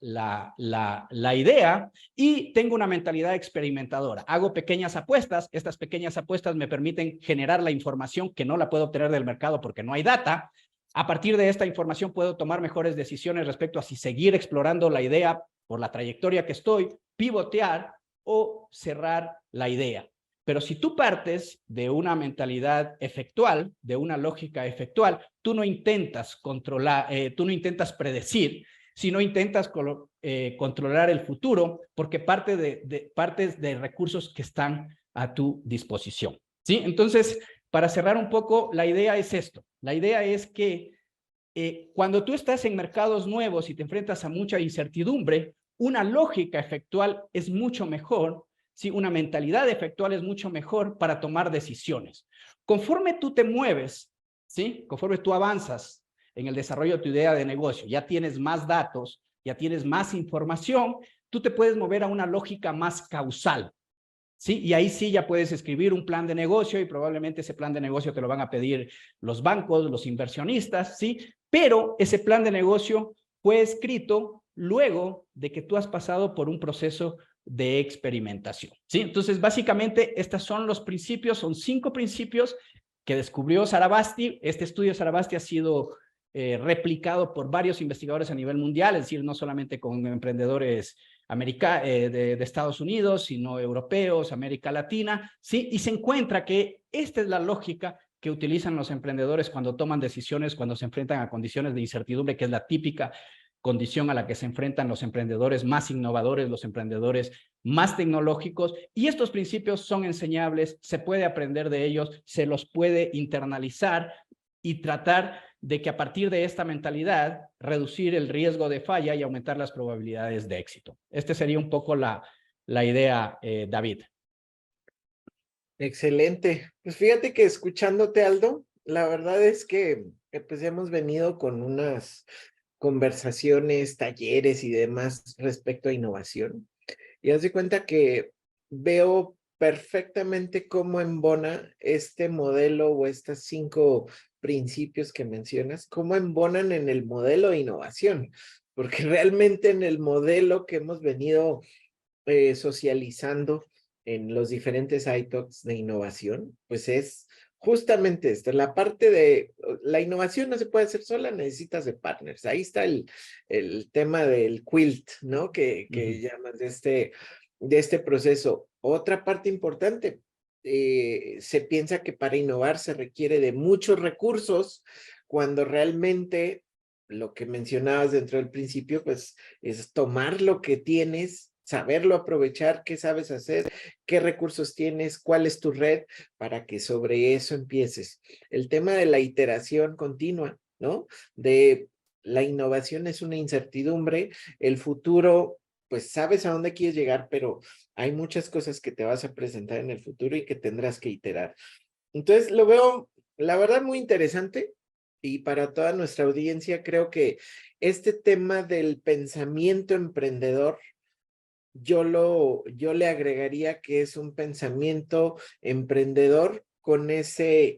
idea, y tengo una mentalidad experimentadora. Hago pequeñas apuestas, estas pequeñas apuestas me permiten generar la información que no la puedo obtener del mercado porque no hay data. A partir de esta información puedo tomar mejores decisiones respecto a si seguir explorando la idea por la trayectoria que estoy, pivotear o cerrar la idea. Pero si tú partes de una mentalidad efectual, de una lógica efectual, tú no intentas controlar, tú no intentas predecir, sino intentas controlar el futuro, porque partes de recursos que están a tu disposición, ¿sí? Entonces, para cerrar un poco, la idea es esto. La idea es que cuando tú estás en mercados nuevos y te enfrentas a mucha incertidumbre, una lógica efectual es mucho mejor, ¿sí? Una mentalidad efectual es mucho mejor para tomar decisiones. Conforme tú te mueves, ¿sí? Conforme tú avanzas en el desarrollo de tu idea de negocio, ya tienes más datos, ya tienes más información, tú te puedes mover a una lógica más causal, ¿sí? Y ahí sí ya puedes escribir un plan de negocio y probablemente ese plan de negocio te lo van a pedir los bancos, los inversionistas, ¿sí? Pero ese plan de negocio fue escrito luego de que tú has pasado por un proceso de experimentación, ¿sí? Entonces, básicamente, estos son los principios, son 5 principios que descubrió Sarabasti. Este estudio de Sarabasti ha sido replicado por varios investigadores a nivel mundial, es decir, no solamente con emprendedores de Estados Unidos, sino europeos, América Latina, ¿sí? Y se encuentra que esta es la lógica que utilizan los emprendedores cuando toman decisiones, cuando se enfrentan a condiciones de incertidumbre, que es la típica condición a la que se enfrentan los emprendedores más innovadores, los emprendedores más tecnológicos, y estos principios son enseñables, se puede aprender de ellos, se los puede internalizar y tratar de que a partir de esta mentalidad reducir el riesgo de falla y aumentar las probabilidades de éxito. Este sería un poco la idea, David. Excelente. Pues fíjate que escuchándote, Aldo, la verdad es que pues hemos venido con unas conversaciones, talleres y demás respecto a innovación. Y haz de cuenta que veo perfectamente cómo embona este modelo o estos 5 principios que mencionas, cómo embonan en el modelo de innovación, porque realmente en el modelo que hemos venido socializando en los diferentes iTalks de innovación, pues es justamente esto, la parte de la innovación no se puede hacer sola, necesitas de partners. Ahí está el tema del quilt, ¿no? Que llamas de este proceso. Otra parte importante, se piensa que para innovar se requiere de muchos recursos, cuando realmente lo que mencionabas dentro del principio, pues es tomar lo que tienes, saberlo aprovechar, qué sabes hacer, qué recursos tienes, cuál es tu red, para que sobre eso empieces. El tema de la iteración continua, ¿no? De la innovación es una incertidumbre, el futuro, pues sabes a dónde quieres llegar, pero hay muchas cosas que te vas a presentar en el futuro y que tendrás que iterar. Entonces lo veo, la verdad, muy interesante. Y para toda nuestra audiencia, creo que este tema del pensamiento emprendedor, yo le agregaría que es un pensamiento emprendedor con ese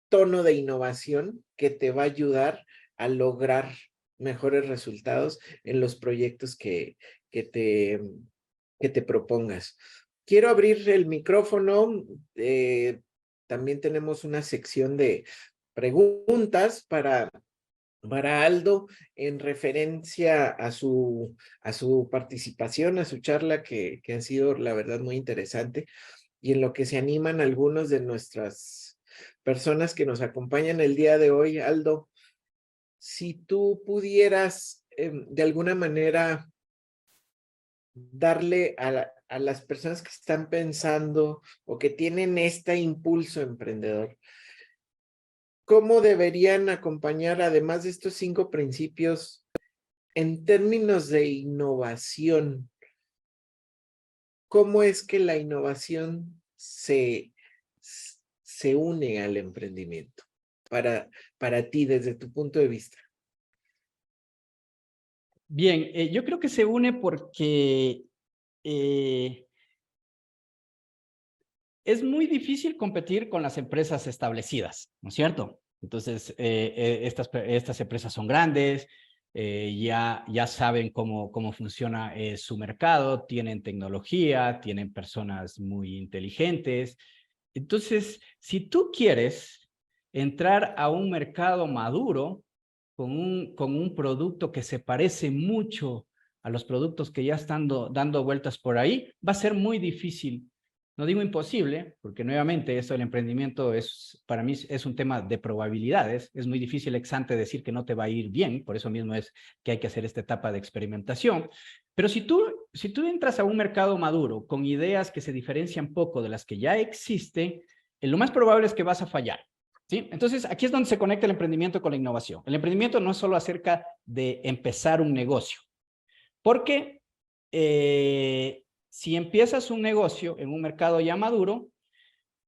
tono de innovación que te va a ayudar a lograr mejores resultados en los proyectos que te propongas. Quiero abrir el micrófono. También tenemos una sección de preguntas para Aldo en referencia a su participación, a su charla que ha sido, la verdad, muy interesante, y en lo que se animan algunos de nuestras personas que nos acompañan el día de hoy. Aldo, si tú pudieras de alguna manera darle a las personas que están pensando o que tienen este impulso emprendedor, ¿cómo deberían acompañar, además de estos 5 principios, en términos de innovación? ¿Cómo es que la innovación se une al emprendimiento para ti, desde tu punto de vista? Bien, yo creo que se une porque es muy difícil competir con las empresas establecidas, ¿no es cierto? Entonces, estas empresas son grandes, ya saben cómo funciona su mercado, tienen tecnología, tienen personas muy inteligentes. Entonces, si tú quieres entrar a un mercado maduro con un producto que se parece mucho a los productos que ya están dando vueltas por ahí, va a ser muy difícil. No digo imposible, porque nuevamente esto del emprendimiento para mí es un tema de probabilidades. Es muy difícil ex ante decir que no te va a ir bien, por eso mismo es que hay que hacer esta etapa de experimentación. Pero si tú entras a un mercado maduro con ideas que se diferencian poco de las que ya existen, lo más probable es que vas a fallar. ¿Sí? Entonces, aquí es donde se conecta el emprendimiento con la innovación. El emprendimiento no es solo acerca de empezar un negocio, porque si empiezas un negocio en un mercado ya maduro,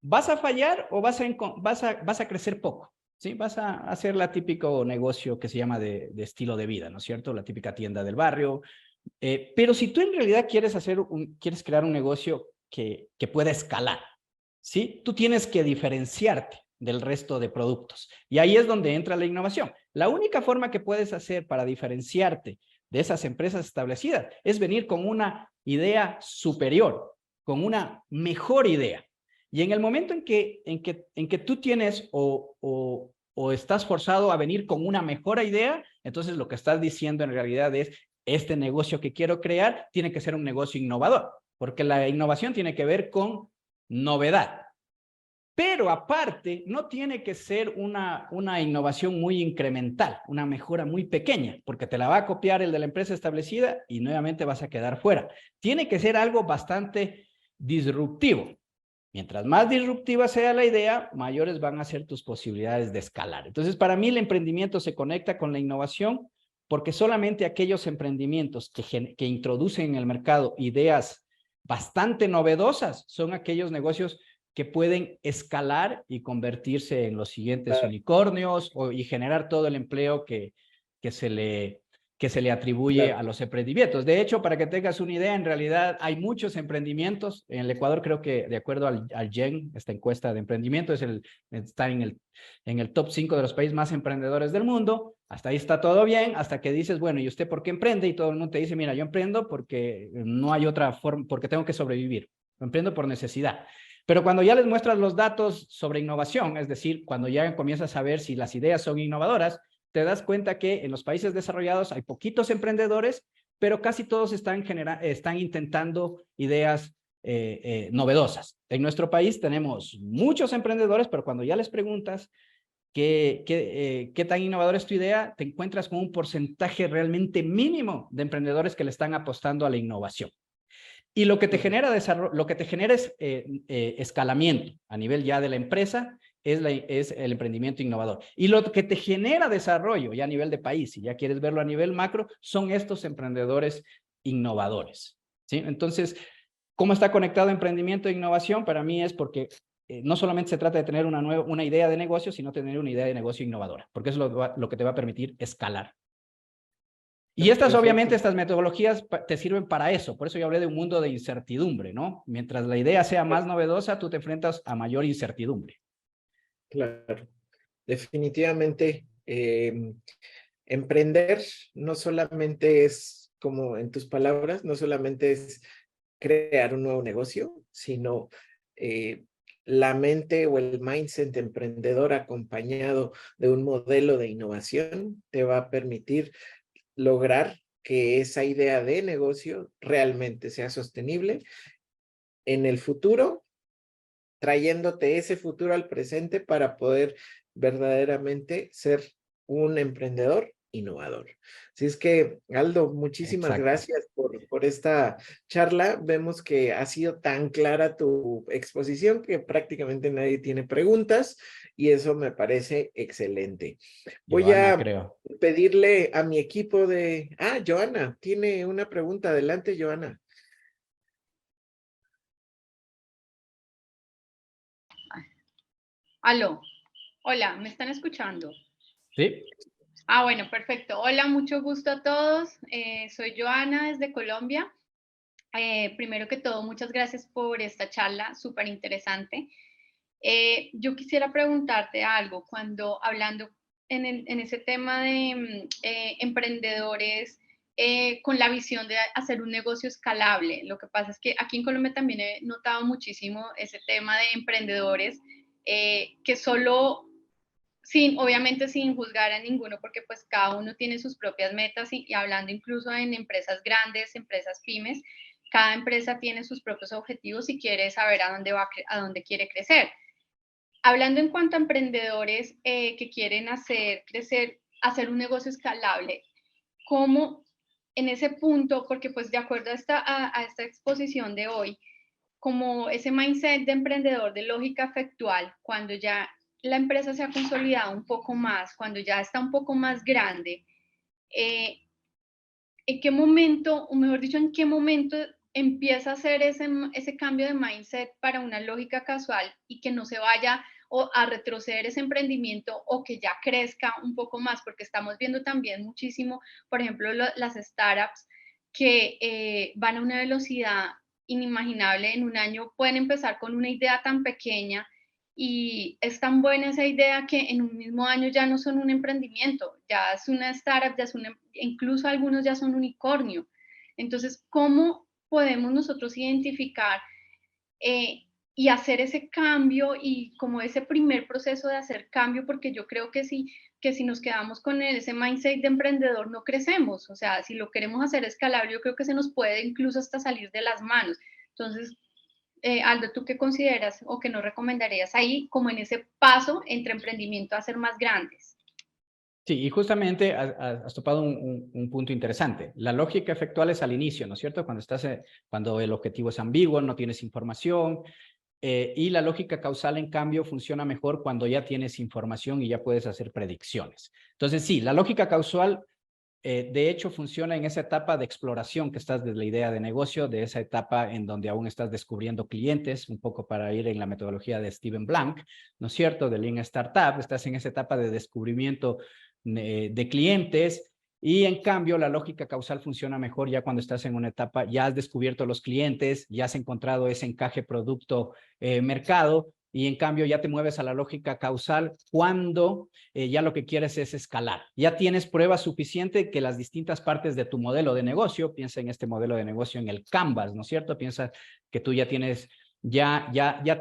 ¿vas a fallar o vas a crecer poco? ¿Sí? Vas a hacer la típico negocio que se llama de estilo de vida, ¿no es cierto? La típica tienda del barrio. Pero si tú en realidad quieres crear un negocio que pueda escalar, ¿sí? Tú tienes que diferenciarte del resto de productos. Y ahí es donde entra la innovación. La única forma que puedes hacer para diferenciarte de esas empresas establecidas es venir con una idea superior, con una mejor idea. Y en el momento en que tú tienes o estás forzado a venir con una mejor idea, entonces lo que estás diciendo en realidad es, este negocio que quiero crear tiene que ser un negocio innovador, porque la innovación tiene que ver con novedad. Pero aparte, no tiene que ser una innovación muy incremental, una mejora muy pequeña, porque te la va a copiar el de la empresa establecida y nuevamente vas a quedar fuera. Tiene que ser algo bastante disruptivo. Mientras más disruptiva sea la idea, mayores van a ser tus posibilidades de escalar. Entonces, para mí el emprendimiento se conecta con la innovación porque solamente aquellos emprendimientos que introducen en el mercado ideas bastante novedosas son aquellos negocios que pueden escalar y convertirse en los siguientes unicornios y generar todo el empleo que se le atribuye Claro. a los emprendimientos. De hecho, para que tengas una idea, en realidad hay muchos emprendimientos. En el Ecuador creo que de acuerdo al GEN, esta encuesta de emprendimiento, está en el top 5 de los países más emprendedores del mundo. Hasta ahí está todo bien, hasta que dices, bueno, ¿y usted por qué emprende? Y todo el mundo te dice, mira, yo emprendo porque no hay otra forma, porque tengo que sobrevivir. Emprendo por necesidad. Pero cuando ya les muestras los datos sobre innovación, es decir, cuando ya comienzas a ver si las ideas son innovadoras, te das cuenta que en los países desarrollados hay poquitos emprendedores, pero casi todos están intentando ideas novedosas. En nuestro país tenemos muchos emprendedores, pero cuando ya les preguntas qué tan innovadora es tu idea, te encuentras con un porcentaje realmente mínimo de emprendedores que le están apostando a la innovación. Y lo que te genera es escalamiento a nivel ya de la empresa, es el emprendimiento innovador. Y lo que te genera desarrollo ya a nivel de país, si ya quieres verlo a nivel macro, son estos emprendedores innovadores. ¿Sí? Entonces, ¿cómo está conectado emprendimiento e innovación? Para mí es porque no solamente se trata de tener una idea de negocio, sino tener una idea de negocio innovadora, porque eso es lo que te va a permitir escalar. Y Perfecto. obviamente, estas metodologías te sirven para eso. Por eso yo hablé de un mundo de incertidumbre, ¿no? Mientras la idea sea más novedosa, tú te enfrentas a mayor incertidumbre. Claro. Definitivamente, emprender no solamente es, como en tus palabras, no solamente es crear un nuevo negocio, sino eh, la mente o el mindset emprendedor acompañado de un modelo de innovación te va a permitir lograr que esa idea de negocio realmente sea sostenible en el futuro, trayéndote ese futuro al presente para poder verdaderamente ser un emprendedor innovador. Así es que, Aldo, muchísimas Exacto. gracias por esta charla. Vemos que ha sido tan clara tu exposición que prácticamente nadie tiene preguntas y eso me parece excelente. Voy Joana, a creo. pedirle a mi equipo de... Ah, Joana, tiene una pregunta. Adelante, Joana. Aló, hola, ¿me están escuchando? ¿Sí? Ah, bueno, perfecto. Hola, mucho gusto a todos. Soy Joana desde Colombia. Primero que todo, muchas gracias por esta charla, súper interesante. Yo quisiera preguntarte algo, cuando hablando en ese tema de emprendedores con la visión de hacer un negocio escalable. Lo que pasa es que aquí en Colombia también he notado muchísimo ese tema de emprendedores que solo obviamente sin juzgar a ninguno, porque pues cada uno tiene sus propias metas y hablando incluso en empresas grandes, empresas pymes, cada empresa tiene sus propios objetivos y quiere saber a dónde quiere crecer. Hablando en cuanto a emprendedores que quieren hacer un negocio escalable, ¿cómo en ese punto, porque pues de acuerdo a esta exposición de hoy, como ese mindset de emprendedor de lógica afectual, cuando ya la empresa se ha consolidado un poco más, cuando ya está un poco más grande, ¿en qué momento, o mejor dicho, en qué momento empieza a hacer ese cambio de mindset para una lógica causal y que no se vaya o a retroceder ese emprendimiento o que ya crezca un poco más, porque estamos viendo también muchísimo, por ejemplo, las startups que van a una velocidad inimaginable. En un año pueden empezar con una idea tan pequeña y es tan buena esa idea que en un mismo año ya no son un emprendimiento, ya es una startup, incluso algunos ya son unicornio. Entonces, ¿cómo podemos nosotros identificar y hacer ese cambio y como ese primer proceso de hacer cambio? Porque yo creo que si nos quedamos con ese mindset de emprendedor no crecemos. O sea, si lo queremos hacer escalable, yo creo que se nos puede incluso hasta salir de las manos. Entonces, Aldo, ¿tú qué consideras o qué nos recomendarías ahí como en ese paso entre emprendimiento a ser más grandes? Sí, y justamente has topado un punto interesante. La lógica efectual es al inicio, ¿no es cierto? Cuando el objetivo es ambiguo, no tienes información, y la lógica causal, en cambio, funciona mejor cuando ya tienes información y ya puedes hacer predicciones. Entonces, sí, la lógica causal, de hecho, funciona en esa etapa de exploración que estás de la idea de negocio, de esa etapa en donde aún estás descubriendo clientes, un poco para ir en la metodología de Steven Blank, ¿no es cierto? De Lean Startup, estás en esa etapa de descubrimiento de clientes, y en cambio la lógica causal funciona mejor ya cuando estás en una etapa, ya has descubierto los clientes, ya has encontrado ese encaje producto-mercado, y en cambio ya te mueves a la lógica causal cuando ya lo que quieres es escalar. Ya tienes prueba suficiente que las distintas partes de tu modelo de negocio, piensa en este modelo de negocio en el Canvas, ¿no es cierto? Piensa que tú ya tienes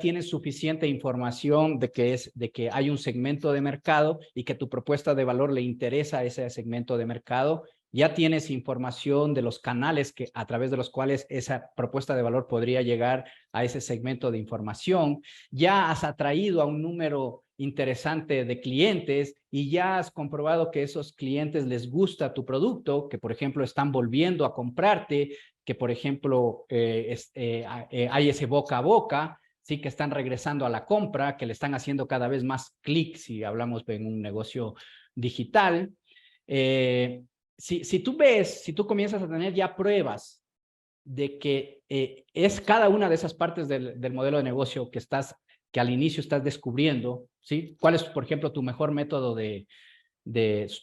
tienes suficiente información de que hay un segmento de mercado y que tu propuesta de valor le interesa a ese segmento de mercado. Ya tienes información de los canales a través de los cuales esa propuesta de valor podría llegar a ese segmento de información. Ya has atraído a un número interesante de clientes y ya has comprobado que esos clientes les gusta tu producto, que por ejemplo están volviendo a comprarte, que por ejemplo hay ese boca a boca, sí, que están regresando a la compra, que le están haciendo cada vez más clics si hablamos en un negocio digital. Si tú comienzas a tener ya pruebas de que es cada una de esas partes del modelo de negocio que al inicio estás descubriendo, ¿sí? ¿Cuál es, por ejemplo, tu mejor método de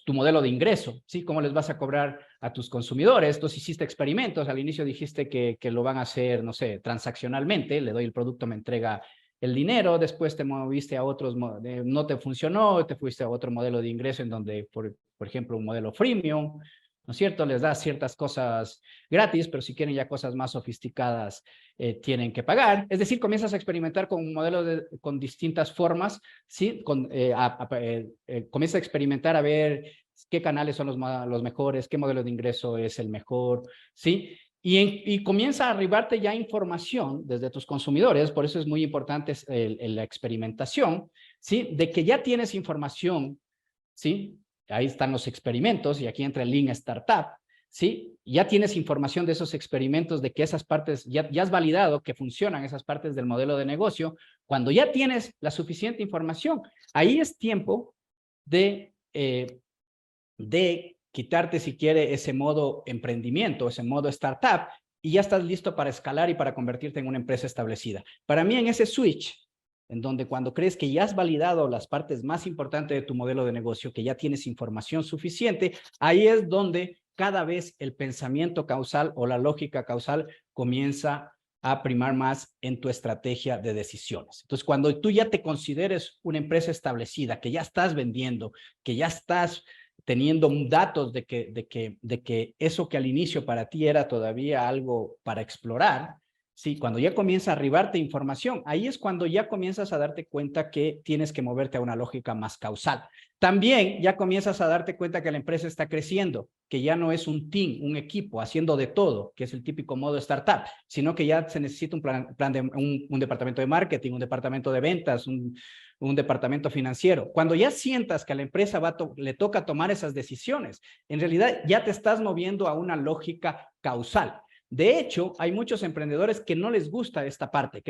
tu modelo de ingreso? ¿Sí? ¿Cómo les vas a cobrar a tus consumidores? Entonces hiciste experimentos, al inicio dijiste que lo van a hacer, no sé, transaccionalmente, le doy el producto, me entrega el dinero, después te moviste a otros, no te funcionó, te fuiste a otro modelo de ingreso en donde, por ejemplo, un modelo freemium, ¿no es cierto? Les das ciertas cosas gratis, pero si quieren ya cosas más sofisticadas, tienen que pagar. Es decir, comienzas a experimentar con un modelo con distintas formas, ¿sí? Comienzas a experimentar a ver qué canales son los mejores, qué modelo de ingreso es el mejor, ¿sí? Y comienza a arribarte ya información desde tus consumidores, por eso es muy importante la experimentación, ¿sí? De que ya tienes información, ¿sí? Ahí están los experimentos y aquí entra el Lean Startup, ¿sí? Ya tienes información de esos experimentos, de que esas partes, ya has validado que funcionan esas partes del modelo de negocio. Cuando ya tienes la suficiente información, ahí es tiempo de quitarte, si quiere, ese modo emprendimiento, ese modo startup, y ya estás listo para escalar y para convertirte en una empresa establecida. Para mí, en ese switch, en donde cuando crees que ya has validado las partes más importantes de tu modelo de negocio, que ya tienes información suficiente, ahí es donde cada vez el pensamiento causal o la lógica causal comienza a primar más en tu estrategia de decisiones. Entonces, cuando tú ya te consideres una empresa establecida, que ya estás vendiendo, que ya estás teniendo datos de que eso que al inicio para ti era todavía algo para explorar, sí, cuando ya comienza a arribarte información, ahí es cuando ya comienzas a darte cuenta que tienes que moverte a una lógica más causal. También ya comienzas a darte cuenta que la empresa está creciendo, que ya no es un team, un equipo haciendo de todo, que es el típico modo startup, sino que ya se necesita un departamento de marketing, un departamento de ventas, un departamento financiero. Cuando ya sientas que a la empresa le toca tomar esas decisiones, en realidad ya te estás moviendo a una lógica causal. De hecho, hay muchos emprendedores que no les gusta esta parte,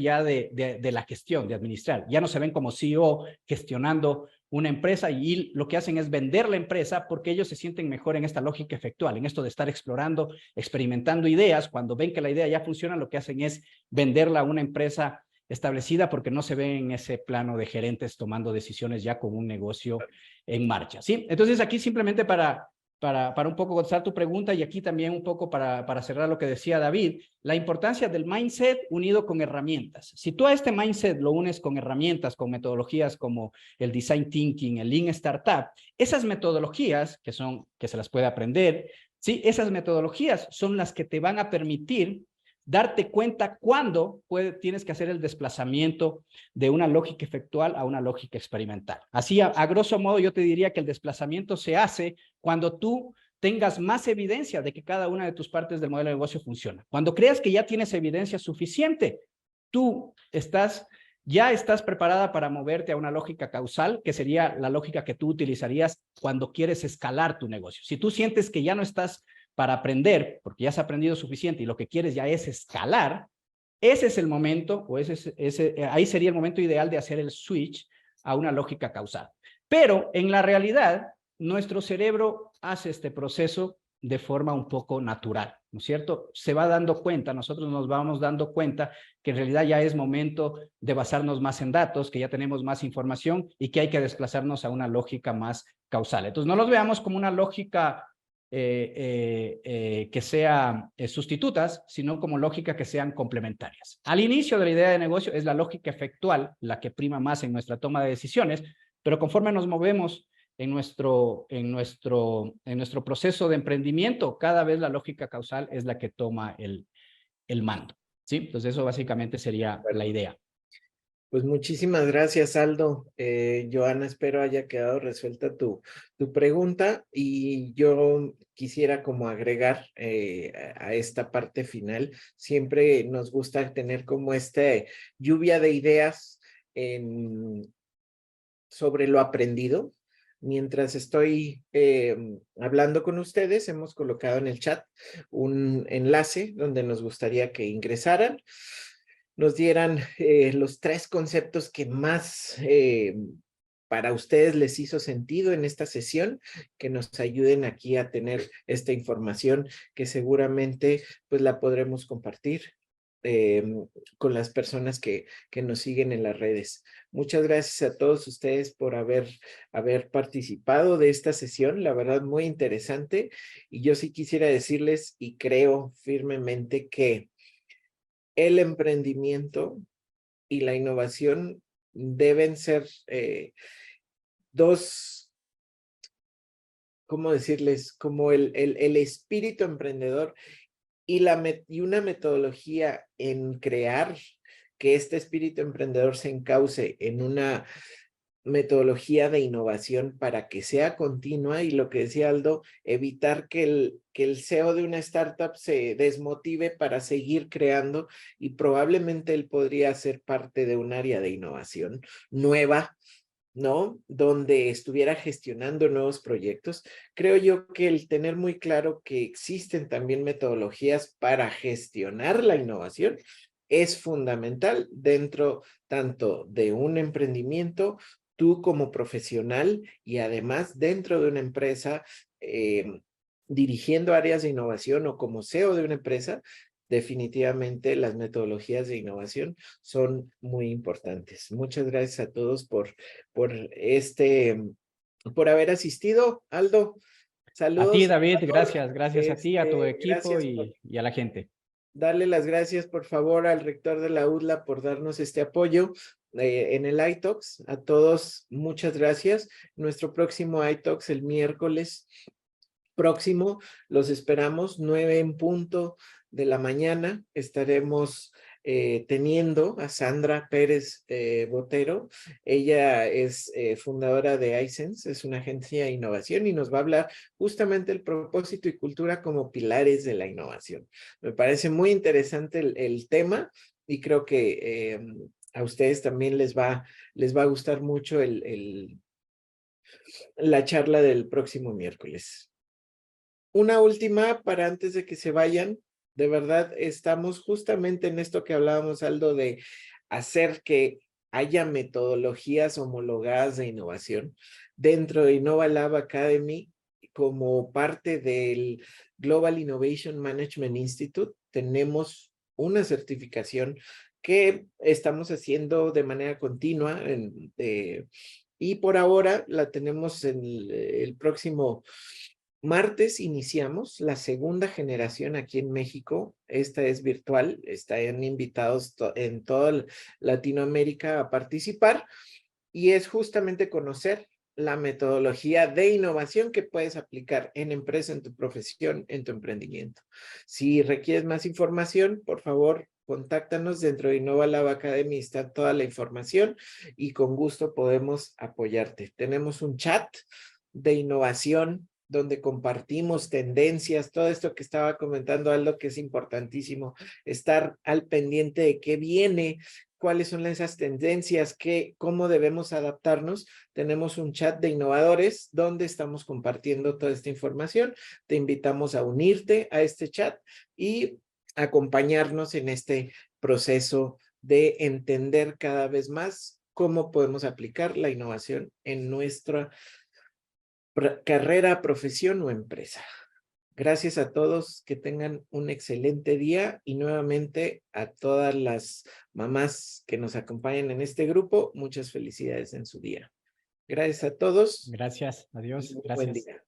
ya de la gestión, de administrar. Ya no se ven como CEO gestionando una empresa y lo que hacen es vender la empresa porque ellos se sienten mejor en esta lógica efectual, en esto de estar explorando, experimentando ideas. Cuando ven que la idea ya funciona, lo que hacen es venderla a una empresa establecida porque no se ven en ese plano de gerentes tomando decisiones ya con un negocio en marcha, ¿sí? Entonces aquí simplemente para un poco contestar tu pregunta y aquí también un poco para cerrar lo que decía David, la importancia del mindset unido con herramientas. Si tú a este mindset lo unes con herramientas, con metodologías como el design thinking, el lean startup, esas metodologías que se las puede aprender, ¿sí? Esas metodologías son las que te van a permitir darte cuenta cuándo tienes que hacer el desplazamiento de una lógica efectual a una lógica experimental. Así, a grosso modo, yo te diría que el desplazamiento se hace cuando tú tengas más evidencia de que cada una de tus partes del modelo de negocio funciona. Cuando creas que ya tienes evidencia suficiente, tú ya estás preparada para moverte a una lógica causal, que sería la lógica que tú utilizarías cuando quieres escalar tu negocio. Si tú sientes que ya no estás para aprender, porque ya has aprendido suficiente y lo que quieres ya es escalar, ese es el momento, o ahí sería el momento ideal de hacer el switch a una lógica causal. Pero en la realidad, nuestro cerebro hace este proceso de forma un poco natural, ¿no es cierto? Se va dando cuenta, nosotros nos vamos dando cuenta que en realidad ya es momento de basarnos más en datos, que ya tenemos más información y que hay que desplazarnos a una lógica más causal. Entonces, no los veamos como una lógica que sean sustitutas, sino como lógica que sean complementarias. Al inicio de la idea de negocio es la lógica efectual la que prima más en nuestra toma de decisiones, pero conforme nos movemos en nuestro proceso de emprendimiento, cada vez la lógica causal es la que toma el mando, ¿sí? Entonces eso básicamente sería la idea. Pues muchísimas gracias, Aldo. Joana, espero haya quedado resuelta tu pregunta y yo quisiera como agregar a esta parte final. Siempre nos gusta tener como lluvia de ideas sobre lo aprendido. Mientras estoy hablando con ustedes, hemos colocado en el chat un enlace donde nos gustaría que ingresaran, nos dieran los 3 conceptos que más para ustedes les hizo sentido en esta sesión, que nos ayuden aquí a tener esta información que seguramente pues la podremos compartir con las personas que nos siguen en las redes. Muchas gracias a todos ustedes por haber participado de esta sesión, la verdad muy interesante, y yo sí quisiera decirles y creo firmemente que el emprendimiento y la innovación deben ser dos, ¿cómo decirles? Como el espíritu emprendedor y una metodología en crear que este espíritu emprendedor se encauce en una metodología de innovación para que sea continua y lo que decía Aldo, evitar que el CEO de una startup se desmotive para seguir creando y probablemente él podría ser parte de un área de innovación nueva, ¿no? Donde estuviera gestionando nuevos proyectos. Creo yo que el tener muy claro que existen también metodologías para gestionar la innovación es fundamental dentro tanto de un emprendimiento, tú como profesional y además dentro de una empresa dirigiendo áreas de innovación o como CEO de una empresa. Definitivamente las metodologías de innovación son muy importantes. Muchas gracias a todos por haber asistido. Aldo, A ti, saludos. David, gracias a ti, a tu equipo Gracias por y a la gente. darle las gracias, por favor, al rector de la UDLA por darnos este apoyo en el iTalks. A todos, muchas gracias. Nuestro próximo iTalks el miércoles próximo, los esperamos 9 en punto de la mañana. Estaremos teniendo a Sandra Pérez Botero. Ella es fundadora de iSense, es una agencia de innovación y nos va a hablar justamente el propósito y cultura como pilares de la innovación. Me parece muy interesante el tema y creo que a ustedes también les va a gustar mucho la charla del próximo miércoles. Una última para antes de que se vayan. De verdad, estamos justamente en esto que hablábamos, Aldo, de hacer que haya metodologías homologadas de innovación. Dentro de Innova Lab Academy, como parte del Global Innovation Management Institute, tenemos una certificación que estamos haciendo de manera continua y por ahora la tenemos en el próximo martes. Iniciamos la segunda generación aquí en México. Esta es virtual, están invitados en toda Latinoamérica a participar y es justamente conocer la metodología de innovación que puedes aplicar en empresa, en tu profesión, en tu emprendimiento. Si requieres más información, por favor, contáctanos. Dentro de Innova Lab Academy está toda la información y con gusto podemos apoyarte. Tenemos un chat de innovación donde compartimos tendencias, todo esto que estaba comentando Aldo, que es importantísimo, estar al pendiente de qué viene, cuáles son esas tendencias, cómo debemos adaptarnos. Tenemos un chat de innovadores donde estamos compartiendo toda esta información. Te invitamos a unirte a este chat y acompañarnos en este proceso de entender cada vez más cómo podemos aplicar la innovación en nuestra carrera, profesión o empresa. Gracias a todos, que tengan un excelente día y nuevamente a todas las mamás que nos acompañan en este grupo, muchas felicidades en su día. Gracias a todos. Gracias, adiós. Y muy Gracias. buen día.